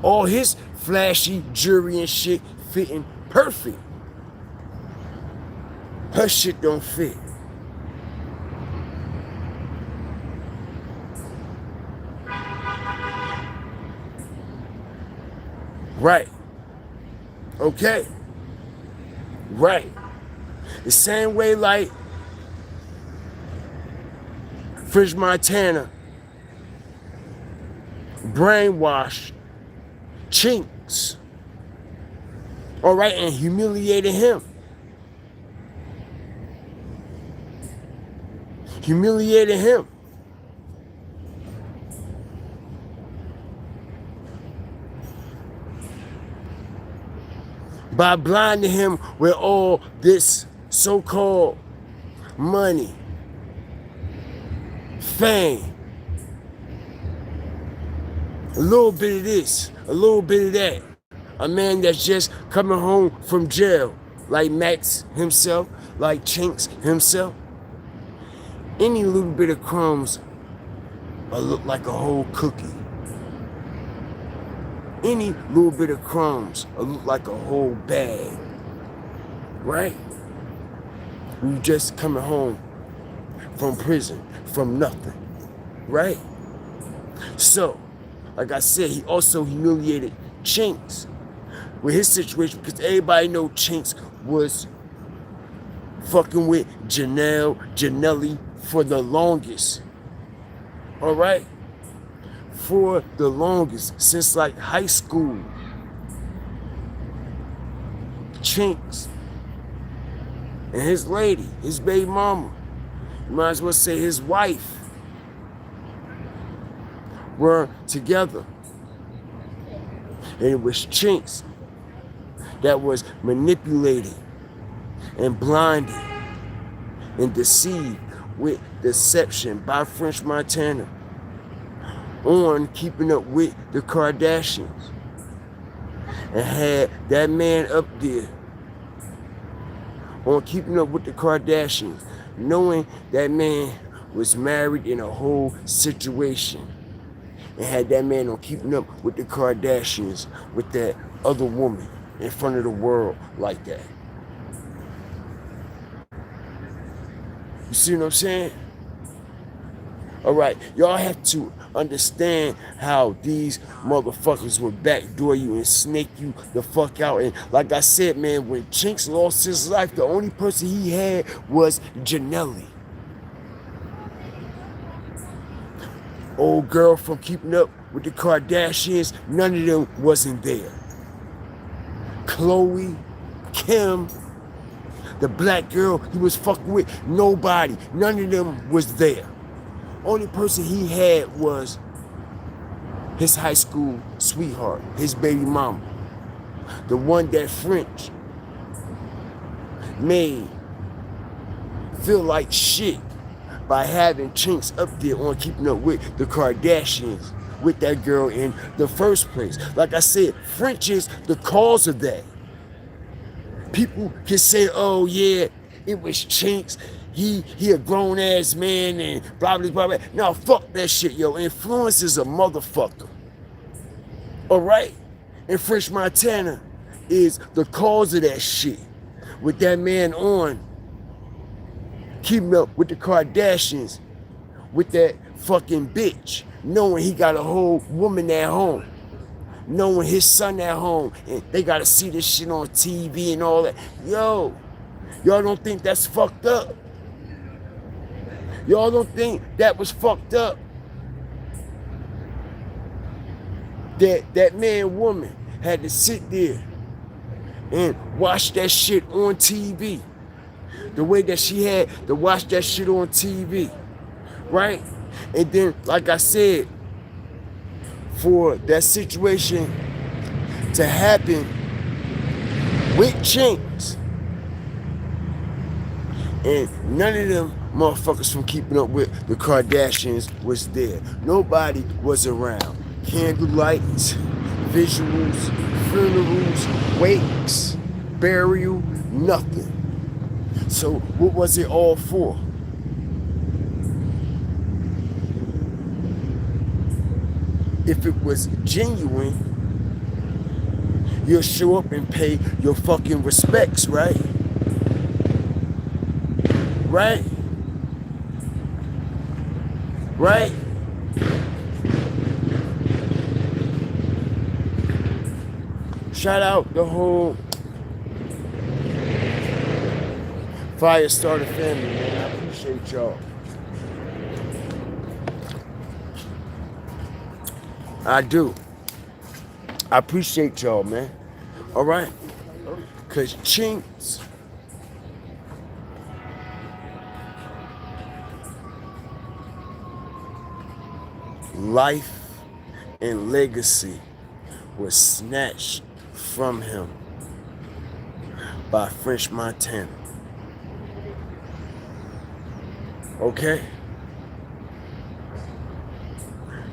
All his flashy jewelry and shit fitting perfect. Her shit don't fit. Right. Okay. Right. The same way like French Montana brainwashed Chinx. All right, and humiliated him. Humiliated him. By blinding him with all this so-called money, fame, a little bit of this, a little bit of that. A man that's just coming home from jail, like Max himself, like Chinx himself. Any little bit of crumbs will look like a whole cookie. Any little bit of crumbs will look like a whole bag. Right? You just coming home from prison, from nothing. Right? So, like I said, he also humiliated Chinx with his situation, because everybody know Chinx was fucking with Janelli for the longest. All right? For the longest, since like high school. Chinx and his lady, his baby mama, you might as well say his wife, were together. And it was Chinx that was manipulated and blinded and deceived with deception by French Montana on keeping up with the Kardashians, and had that man up there on keeping up with the Kardashians, knowing that man was married in a whole situation, and had that man on keeping up with the Kardashians with that other woman in front of the world like that. You see what I'm saying? All right, y'all have to understand how these motherfuckers will backdoor you and snake you the fuck out. And like I said, man, when Chinx lost his life, the only person he had was Janelli. Old girl from keeping up with the Kardashians, none of them wasn't there. Chloe, Kim, the black girl he was fucking with, nobody, none of them was there. Only person he had was his high school sweetheart, his baby mama. The one that French made feel like shit by having Chinx up there on keeping up with the Kardashians, with that girl in the first place. Like I said, French is the cause of that. People can say, oh yeah, it was Chinx. He a grown ass man and blah blah blah blah. No, fuck that shit, yo. Influence is a motherfucker. Alright? And French Montana is the cause of that shit. With that man on keeping up with the Kardashians, with that fucking bitch, knowing he got a whole woman at home, knowing his son at home, and they gotta see this shit on TV and all that. Yo, y'all don't think that's fucked up? Y'all don't think that was fucked up? That man, woman had to sit there and watch that shit on TV. The way that she had to watch that shit on TV, right? And then, like I said, for that situation to happen with Chinx, and none of them motherfuckers from keeping up with the Kardashians was there. Nobody was around. Candlelights, visuals, funerals, wakes, burial, nothing. So what was it all for? If it was genuine, you'll show up and pay your fucking respects, right? Right? Right? Shout out the whole Firestarter family, man. I appreciate y'all. I do. I appreciate y'all, man. All right? Because Chinx life and legacy was snatched from him by French Montana. Okay?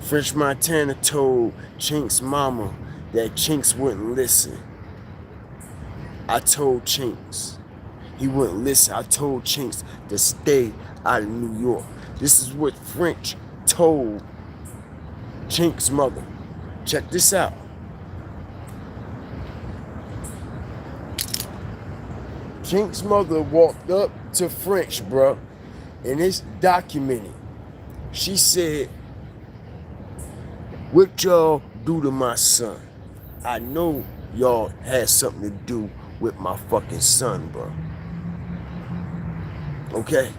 French Montana told Chinx mama that Chinx wouldn't listen. I told Chinx he wouldn't listen. I told Chinx to stay out of New York. This is what French told Chinx's mother. Check this out. Chinx's mother walked up to French, bro, and it's documented. She said, "What y'all do to my son? I know y'all had something to do with my fucking son, bro." Okay?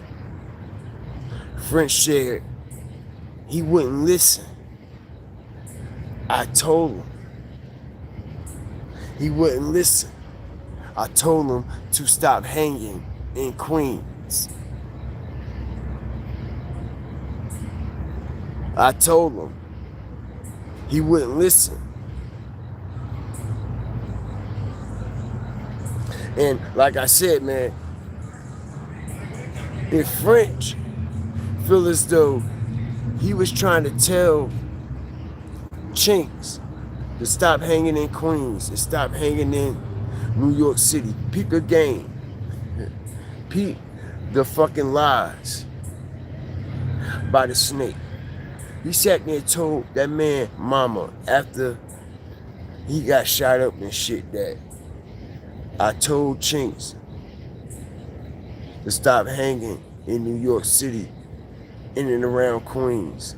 French said he wouldn't listen. I told him. He wouldn't listen. I told him to stop hanging in Queens. I told him. He wouldn't listen. And like I said, man, if French feel as though he was trying to tell Chinx to stop hanging in Queens and stop hanging in New York City, peep the game. Peep the fucking lies by the snake. He sat there and told that man mama after he got shot up and shit that I told Chinx to stop hanging in New York City, in and around Queens,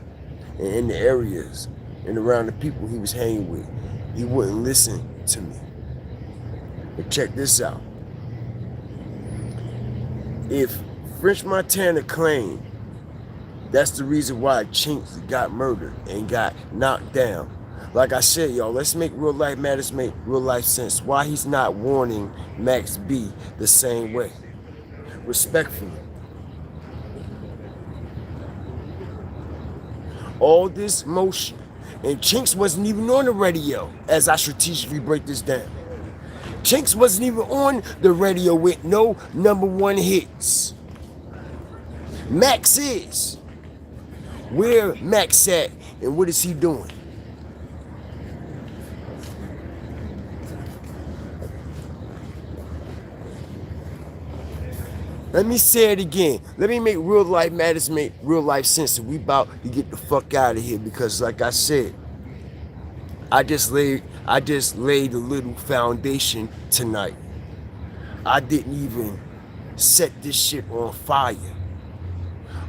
and in the areas, and around the people he was hanging with. He wouldn't listen to me. But check this out. If French Montana claimed that's the reason why Chinx got murdered and got knocked down, like I said, y'all, let's make real life matters make real life sense. Why he's not warning Max B the same way? Respectfully. All this motion, and Chinx wasn't even on the radio as I strategically break this down. Chinx wasn't even on the radio with no #1 hits. Max is. Where Max at and what is he doing? Let me say it again. Let me make real life matters make real life sense. And we about to get the fuck out of here because like I said, I just laid a little foundation tonight. I didn't even set this shit on fire.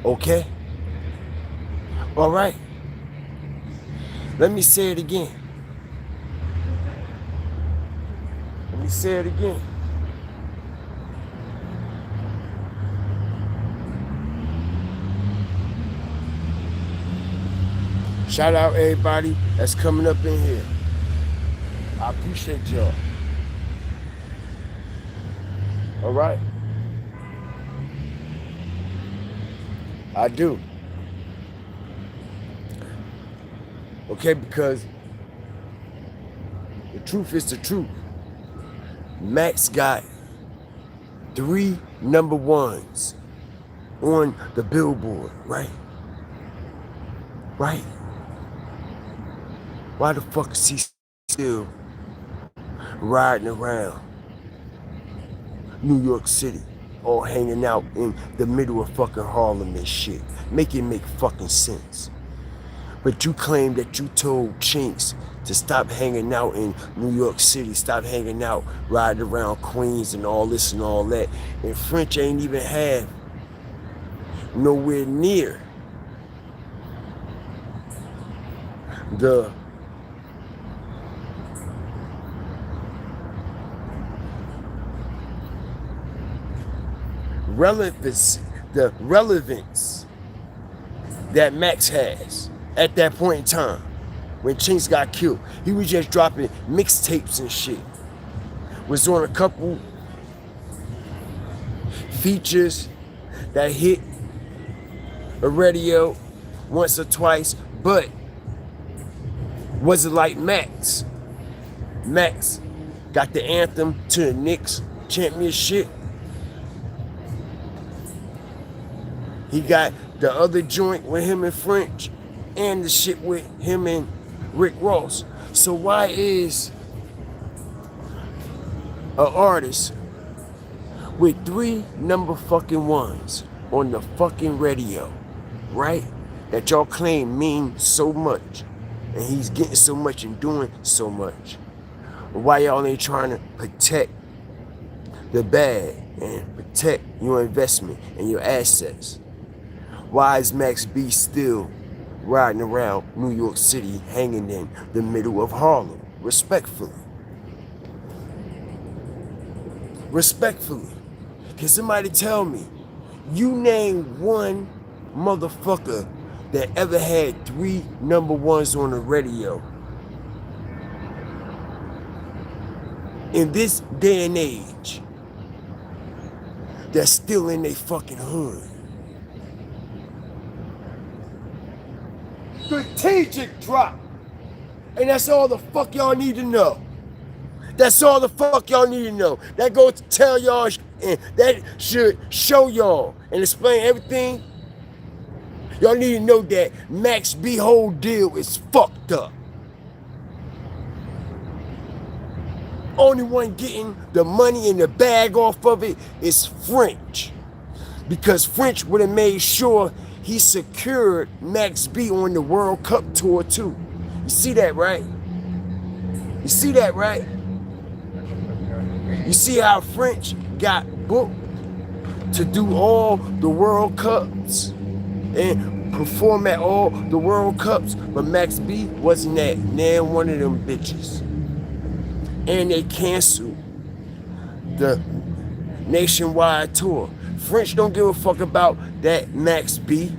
Okay? All right? Let me say it again. Let me say it again. Shout out everybody that's coming up in here. I appreciate y'all. All right? I do. Okay, because the truth is the truth. Max got 3 #1s on the billboard, right? Right? Why the fuck is he still riding around New York City or hanging out in the middle of fucking Harlem and shit? Make it make fucking sense. But you claim that you told Chinx to stop hanging out in New York City, stop hanging out, riding around Queens and all this and all that. And French ain't even have nowhere near the relevance that Max has at that point in time when Chinx got killed. He was just dropping mixtapes and shit. Was on a couple features that hit a radio once or twice, but wasn't like Max. Max got the anthem to the Knicks championship. He got the other joint with him and French, and the shit with him and Rick Ross. So why is an artist with 3 number fucking ones on the fucking radio, right, that y'all claim mean so much, and he's getting so much and doing so much, why y'all ain't trying to protect the bag and protect your investment and your assets? Why is Max B still riding around New York City, hanging in the middle of Harlem? Respectfully. Respectfully. Can somebody tell me, you name one motherfucker that ever had 3 number ones on the radio in this day and age that's still in their fucking hood? Strategic drop. And that's all the fuck y'all need to know. That's all the fuck y'all need to know. That goes to tell y'all, and that should show y'all and explain everything. Y'all need to know that Max B whole deal is fucked up. Only one getting the money and the bag off of it is French. Because French would have made sure he secured Max B on the World Cup tour too. You see that, right? You see that, right? You see how French got booked to do all the World Cups and perform at all the World Cups, but Max B wasn't at nan one of them bitches. And they canceled the nationwide tour. French don't give a fuck about that Max B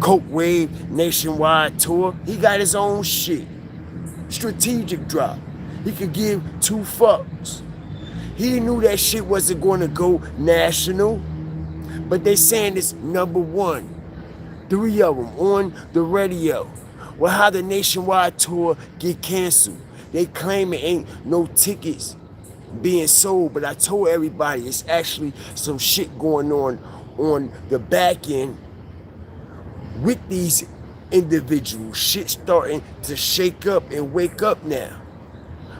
Coke Wave nationwide tour. He got his own shit. Strategic drop. He could give 2 fucks. He knew that shit wasn't going to go national, but they saying it's number 1. 3 of them on the radio. Well, how the nationwide tour get canceled? They claim it ain't no tickets being sold, but I told everybody it's actually some shit going on the back end with these individuals. Shit starting to shake up and wake up now.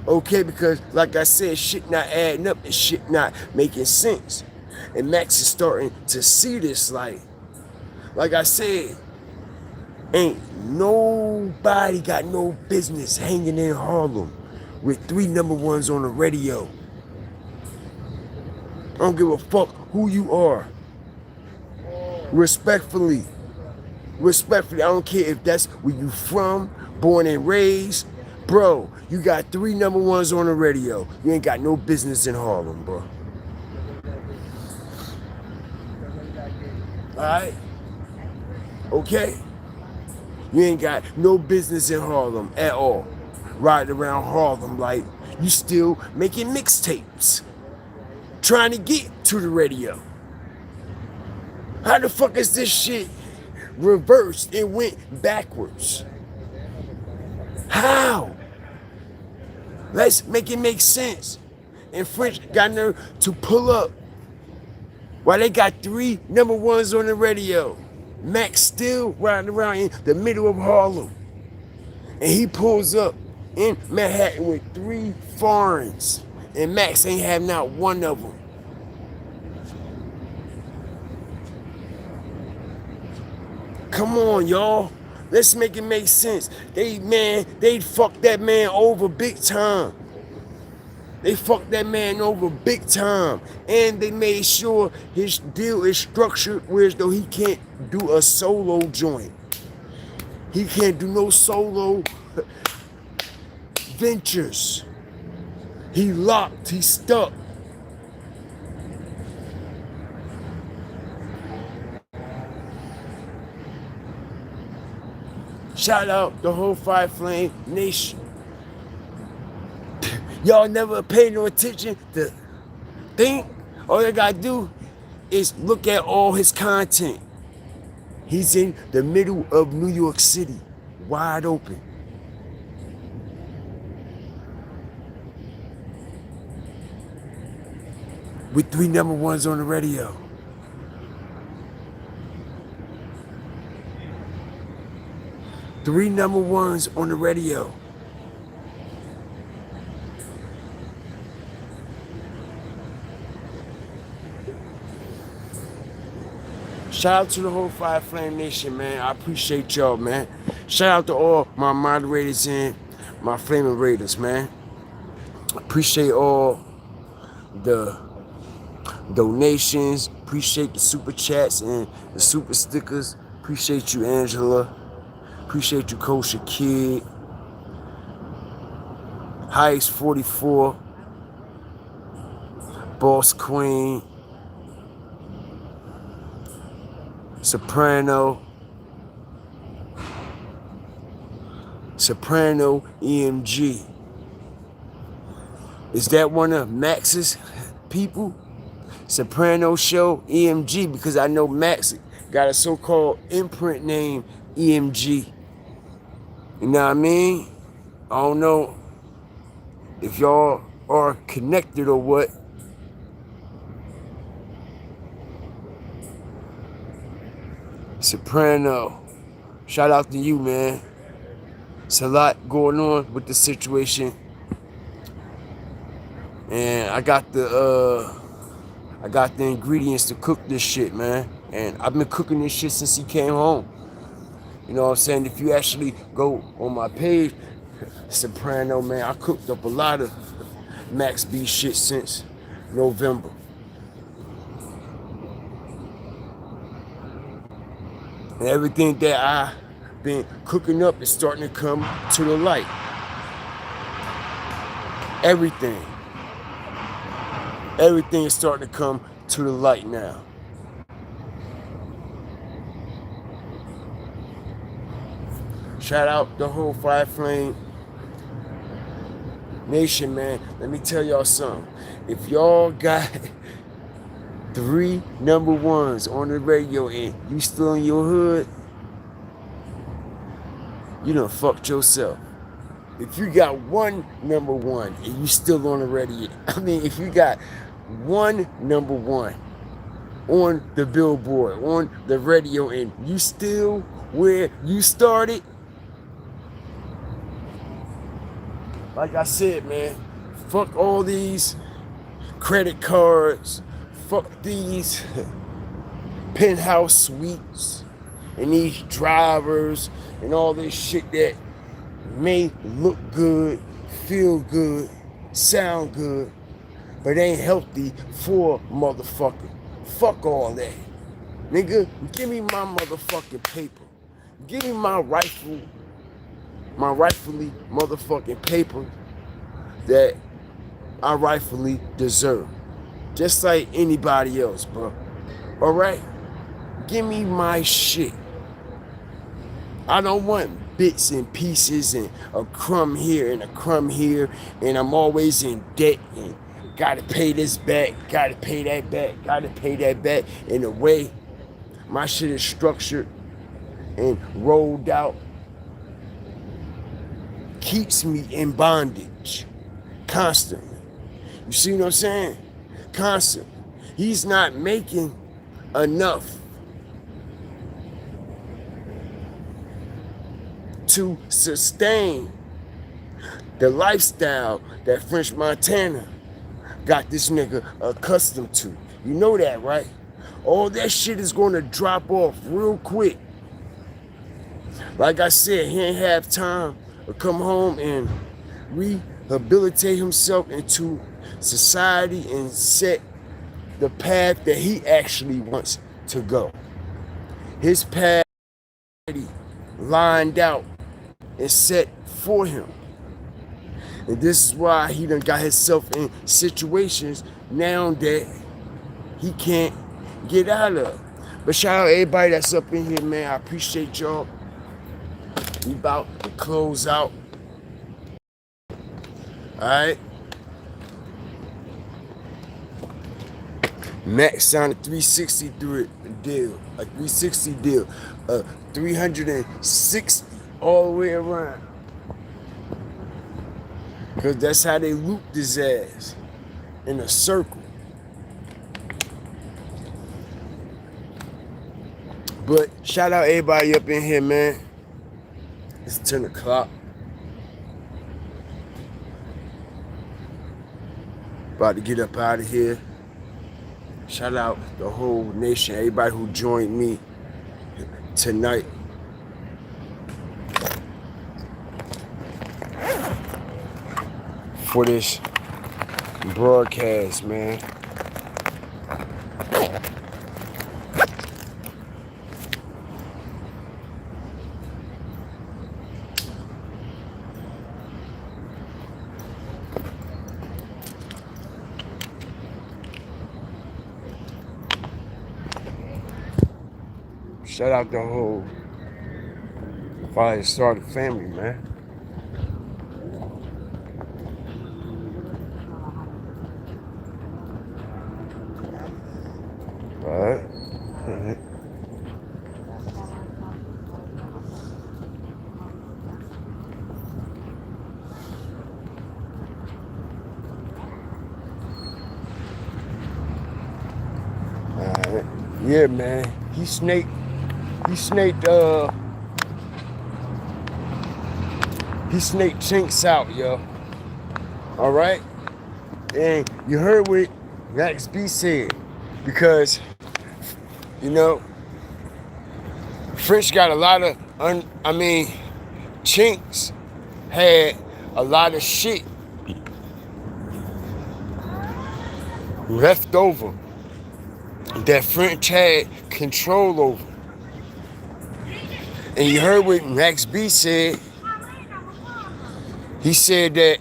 Okay, because like I said, shit not adding up and shit not making sense. And Max is starting to see this light. Like I said, ain't nobody got no business hanging in Harlem with 3 number ones on the radio. I don't give a fuck who you are. Respectfully, I don't care if that's where you from, born and raised. Bro, you got 3 number ones on the radio. You ain't got no business in Harlem, bro. Alright? Okay? You ain't got no business in Harlem at all. Riding around Harlem like you still making mixtapes. Trying to get to the radio. How the fuck is this shit reversed and went backwards? How? Let's make it make sense. And French got nerve to pull up while they got 3 number ones on the radio. Max still riding around in the middle of Harlem. And he pulls up in Manhattan with 3 foreigns. And Max ain't have not one of them. Come on, y'all. Let's make it make sense. They fucked that man over big time. They fucked that man over big time. And they made sure his deal is structured whereas though he can't do a solo joint. He can't do no solo ventures. He locked, he stuck. Shout out the whole Fire Flame Nation. Y'all never pay no attention to think. All you gotta do is look at all his content. He's in the middle of New York City, wide open. With 3 number ones on the radio. Three number ones on the radio. Shout out to the whole Fire Flame Nation, man. I appreciate y'all, man. Shout out to all my moderators and my Flaming Raiders, man. Appreciate all the donations. Appreciate the super chats and the super stickers. Appreciate you, Angela. Appreciate you, Kosher Kid. Heist 44. Boss Queen. Soprano EMG. Is that one of Max's people? Soprano Show EMG, because I know Max got a so-called imprint name EMG. You know what I mean? I don't know if y'all are connected or what. Soprano, shout out to you, man. It's a lot going on with the situation, and I got the ingredients to cook this shit, man. And I've been cooking this shit since he came home. You know what I'm saying? If you actually go on my page, Soprano, man, I cooked up a lot of Max B shit since November. And everything that I've been cooking up is starting to come to the light. Everything is starting to come to the light now. Shout out the whole Fire Flame Nation, man. Let me tell y'all something. If y'all got 3 number ones on the radio and you still in your hood, you done fucked yourself. If you got 1 number one and you still on the radio, if you got 1 number one on the billboard, on the radio, and you still where you started, like I said, man, fuck all these credit cards, fuck these penthouse suites and these drivers and all this shit that may look good, feel good, sound good, but ain't healthy for motherfucker. Fuck all that. Nigga, give me my motherfucking paper. Give me my rightfully motherfucking paper that I rightfully deserve. Just like anybody else, bro. Alright? Give me my shit. I don't want bits and pieces and a crumb here and a crumb here, and I'm always in debt and gotta pay this back, gotta pay that back, gotta pay that back. In a way, my shit is structured and rolled out, keeps me in bondage constantly. You see what I'm saying? Constantly. He's not making enough to sustain the lifestyle that French Montana got this nigga accustomed to. You know that, right? All that shit is gonna drop off real quick. Like I said, he ain't have time to come home and rehabilitate himself into society and set the path that he actually wants to go. His path lined out and set for him. And this is why he done got himself in situations now that he can't get out of. But shout out everybody that's up in here, man. I appreciate y'all. We about to close out. Alright. Max signed a 360 deal. A 360 deal. A 360 all the way around. Because that's how they looped his ass. In a circle. But shout out everybody up in here, man. It's 10 o'clock. About to get up out of here. Shout out the whole nation, everybody who joined me tonight. For this broadcast, man. Shout out the whole Fire Starter family, man. Alright. Yeah, man. He snaked Chinx out, yo. Alright? And you heard what Max B said. Because, you know, French got a lot of, Chinx had a lot of shit left over that French had control over. And you heard what Max B said. He said that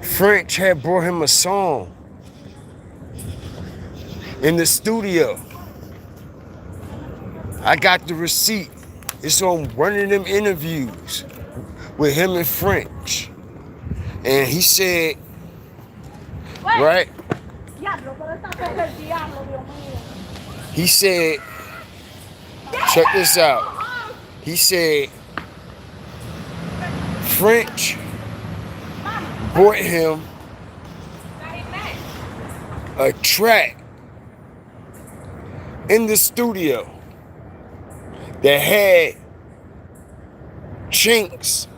French had brought him a song in the studio. I got the receipt. It's on one of them interviews with him and French. And he said, right? He said, check this out. He said, French brought him a track in the studio that had Chinx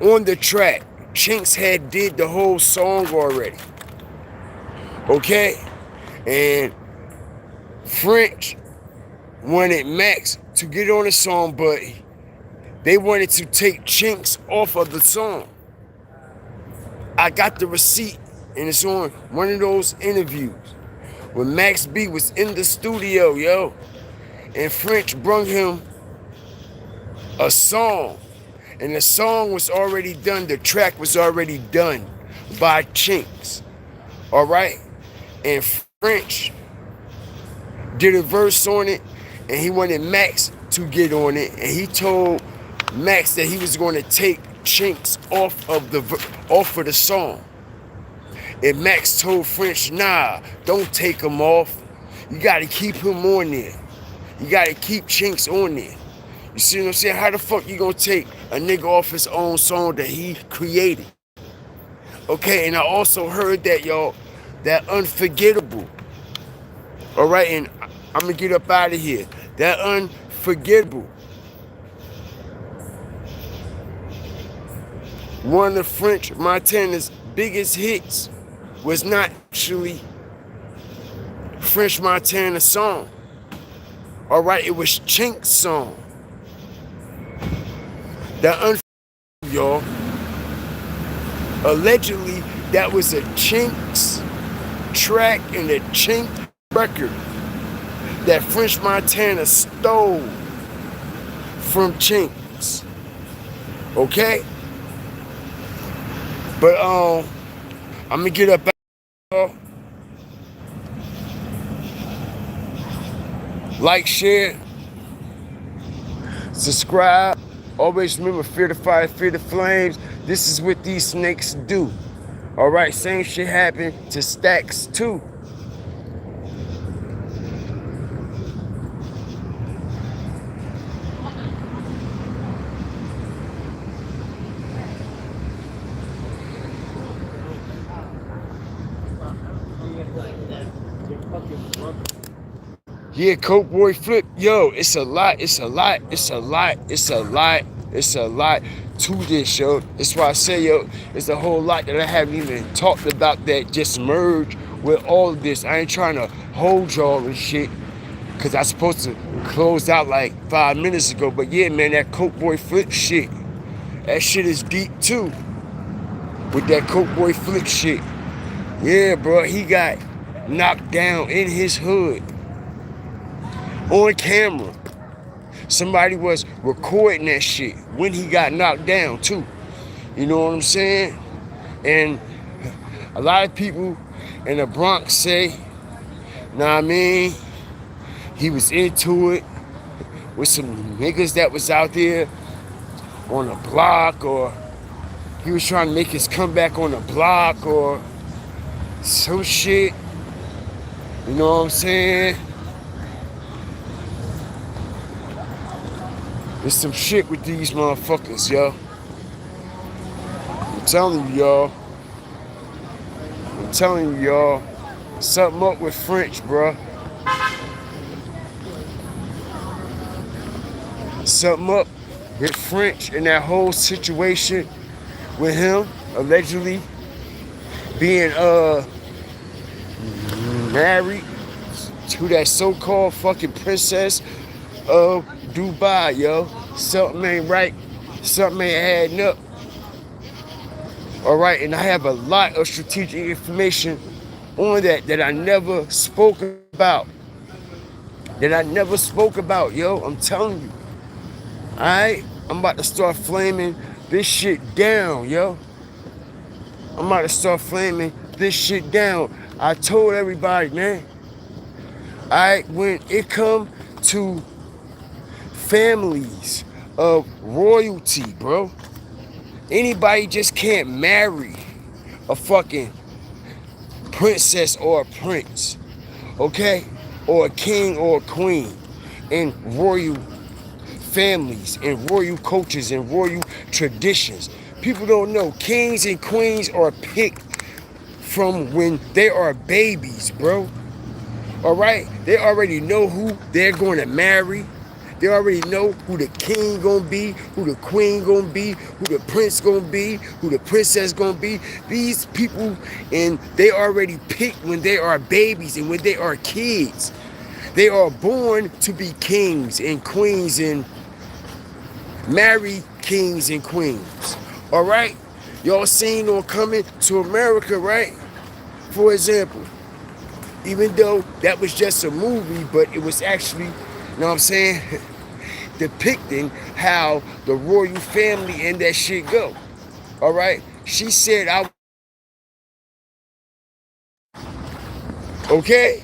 on the track. Chinx had did the whole song already. Okay? And French wanted Max to get on the song, but they wanted to take Chinx off of the song. I got the receipt, and it's on one of those interviews when Max B was in the studio, yo, and French brung him a song, and the song was already done. The track was already done by Chinx, all right? And French did a verse on it, and he wanted Max to get on it, and he told Max that he was going to take Chinx off of the song. And Max told French, nah, don't take him off. You got to keep him on there. You got to keep Chinx on there. You see what I'm saying? How the fuck you going to take a nigga off his own song that he created? Okay, and I also heard that, y'all, that Unforgettable. All right, and I'm going to get up out of here. That Unforgettable. One of French Montana's biggest hits was not actually French Montana's song. All right, it was Chinx song. That y'all. Allegedly, that was a Chinx track and a Chinx record that French Montana stole from Chinx. Okay? But I'm gonna get up out. Like, share, subscribe. Always remember, fear the fire, fear the flames. This is what these snakes do. All right, same shit happened to Stacks too. Yeah, Coke Boy Flip, yo, it's a lot to this, yo. That's why I say, yo, it's a whole lot that I haven't even talked about that just merged with all of this. I ain't trying to hold y'all and shit, because I supposed to close out like 5 minutes ago. But yeah, man, that Coke Boy Flip shit, that shit is deep too. With that Coke Boy Flip shit. Yeah, bro, he got knocked down in his hood. On camera. Somebody was recording that shit when he got knocked down too. You know what I'm saying? And a lot of people in the Bronx say, nah, I mean, he was into it with some niggas that was out there on the block, or he was trying to make his comeback on the block or some shit. You know what I'm saying? There's some shit with these motherfuckers, yo. I'm telling you, y'all. I'm telling you, y'all. Something up with French, bruh. Something up with French and that whole situation with him allegedly being married to that so-called fucking princess of Dubai, yo. Something ain't right. Something ain't adding up. All right, and I have a lot of strategic information on that I never spoke about. Yo. I'm telling you. All right? I'm about to start flaming this shit down, yo. I'm about to start flaming this shit down. I told everybody, man. All right, when it come to families of royalty, bro, anybody just can't marry a fucking princess or a prince, okay? Or a king or a queen in royal families, in royal cultures, in royal traditions. People don't know kings and queens are picked from when they are babies, bro. All right? They already know who they're going to marry. They already know who the king gonna be, who the queen gonna be, who the prince gonna be, who the princess gonna be. These people, and they already picked when they are babies and when they are kids. They are born to be kings and queens and marry kings and queens. All right? Y'all seen on Coming to America, right? For example, even though that was just a movie, but it was actually, you know what I'm saying, depicting how the royal family and that shit go. All right? She said, okay?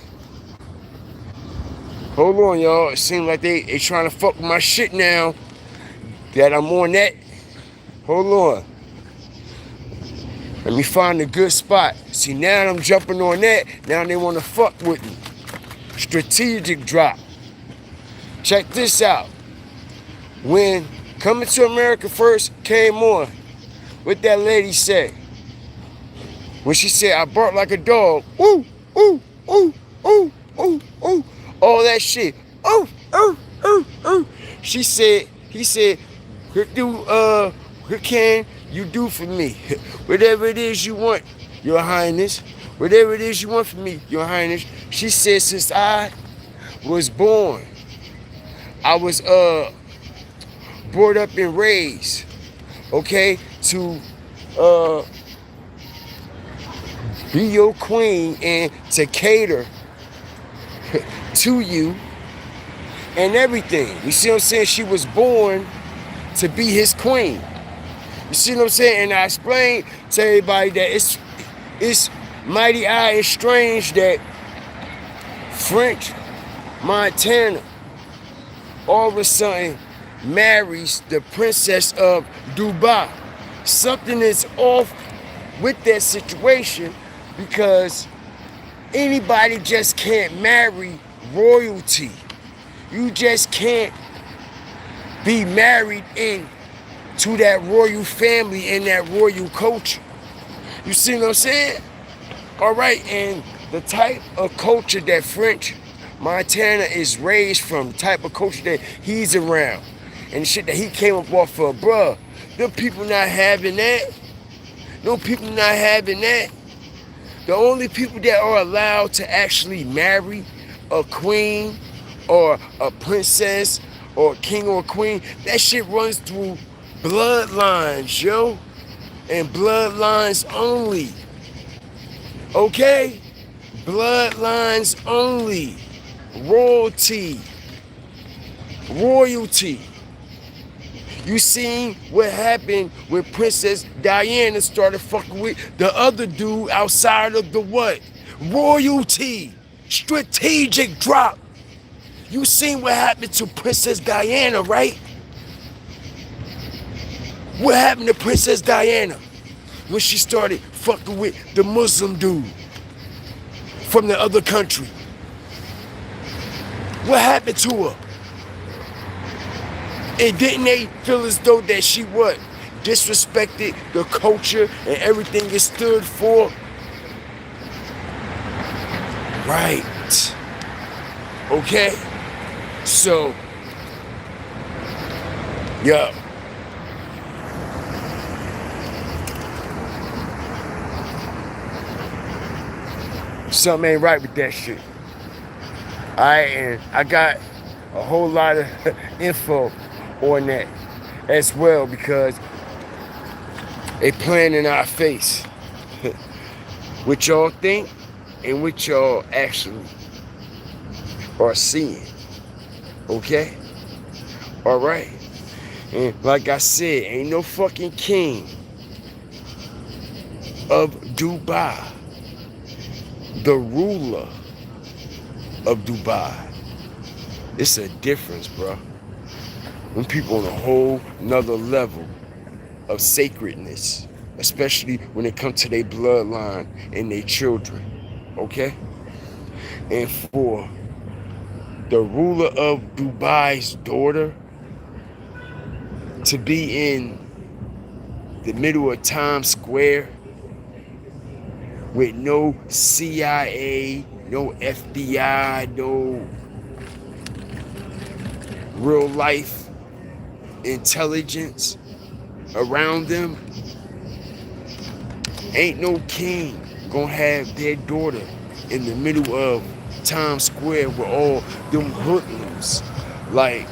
Hold on, y'all. It seems like they trying to fuck with my shit now that I'm on that. Hold on. Let me find a good spot. See, now I'm jumping on that. Now they want to fuck with me. Strategic drop. Check this out. When Coming to America first came on, what that lady said? When she said, I bark like a dog. Ooh, ooh, ooh, ooh, ooh, ooh. All that shit. Ooh, ooh, ooh, ooh. He said, what can you do for me? Whatever it is you want, Your Highness. Whatever it is you want from me, Your Highness. She said, since I was born, I was brought up and raised, okay, to be your queen and to cater to you and everything. You see what I'm saying? She was born to be his queen. You see what I'm saying? And I explained to everybody that it's mighty odd and strange that French Montana all of a sudden marries the princess of Dubai. Something is off with that situation because anybody just can't marry royalty. You just can't be married into that royal family and that royal culture. You see what I'm saying? All right, and the type of culture that French Montana is raised from, the type of culture that he's around, and the shit that he came up off of, bruh, them people not having that. No people not having that. The only people that are allowed to actually marry a queen or a princess or a king or a queen, that shit runs through bloodlines, yo. And bloodlines only. Okay? Bloodlines only. Royalty. You seen what happened when Princess Diana started fucking with the other dude outside of the what? Royalty. Strategic drop. You seen what happened to Princess Diana, right? What happened to Princess Diana when she started fucking with the Muslim dude from the other country? What happened to her? And didn't they feel as though that she what? Disrespected the culture and everything it stood for? Right. Okay? So, yeah. Something ain't right with that shit. Alright, and I got a whole lot of info on that as well because they playing in our face. What y'all think and what y'all actually are seeing. Okay? Alright. And like I said, ain't no fucking king of Dubai. The ruler of Dubai. It's a difference, bro. When people on a whole nother level of sacredness, especially when it comes to their bloodline and their children, okay? And for the ruler of Dubai's daughter to be in the middle of Times Square with no CIA, no FBI, no real life intelligence around them, ain't no king gonna have their daughter in the middle of Times Square with all them hoodlums. Like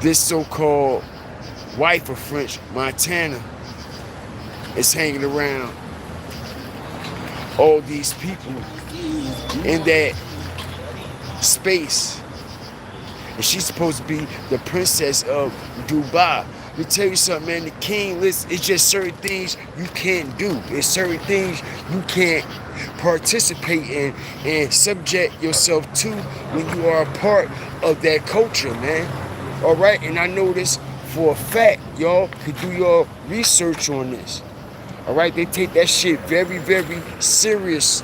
this so-called wife of French Montana is hanging around all these people in that space. And she's supposed to be the princess of Dubai. Let me tell you something, man. The king list is just certain things you can't do. It's certain things you can't participate in and subject yourself to when you are a part of that culture, man. All right? And I know this for a fact. Y'all could do your research on this. All right? They take that shit very, very serious.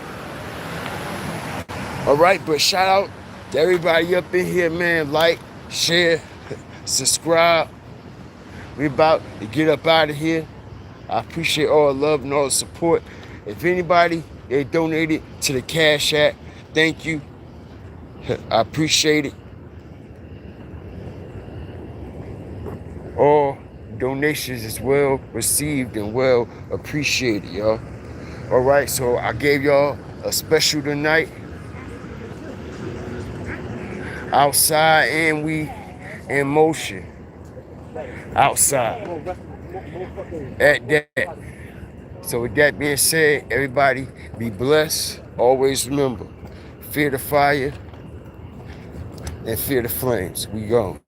All right? But shout out to everybody up in here, man. Like, share, subscribe. We about to get up out of here. I appreciate all the love and all the support. If anybody, they donated to the Cash App, thank you. I appreciate it. All donations is well received and well appreciated, y'all. All right, so I gave y'all a special tonight. outside and we in motion outside at that. So with that being said, everybody be blessed. Always remember, fear the fire and fear the flames. We gone.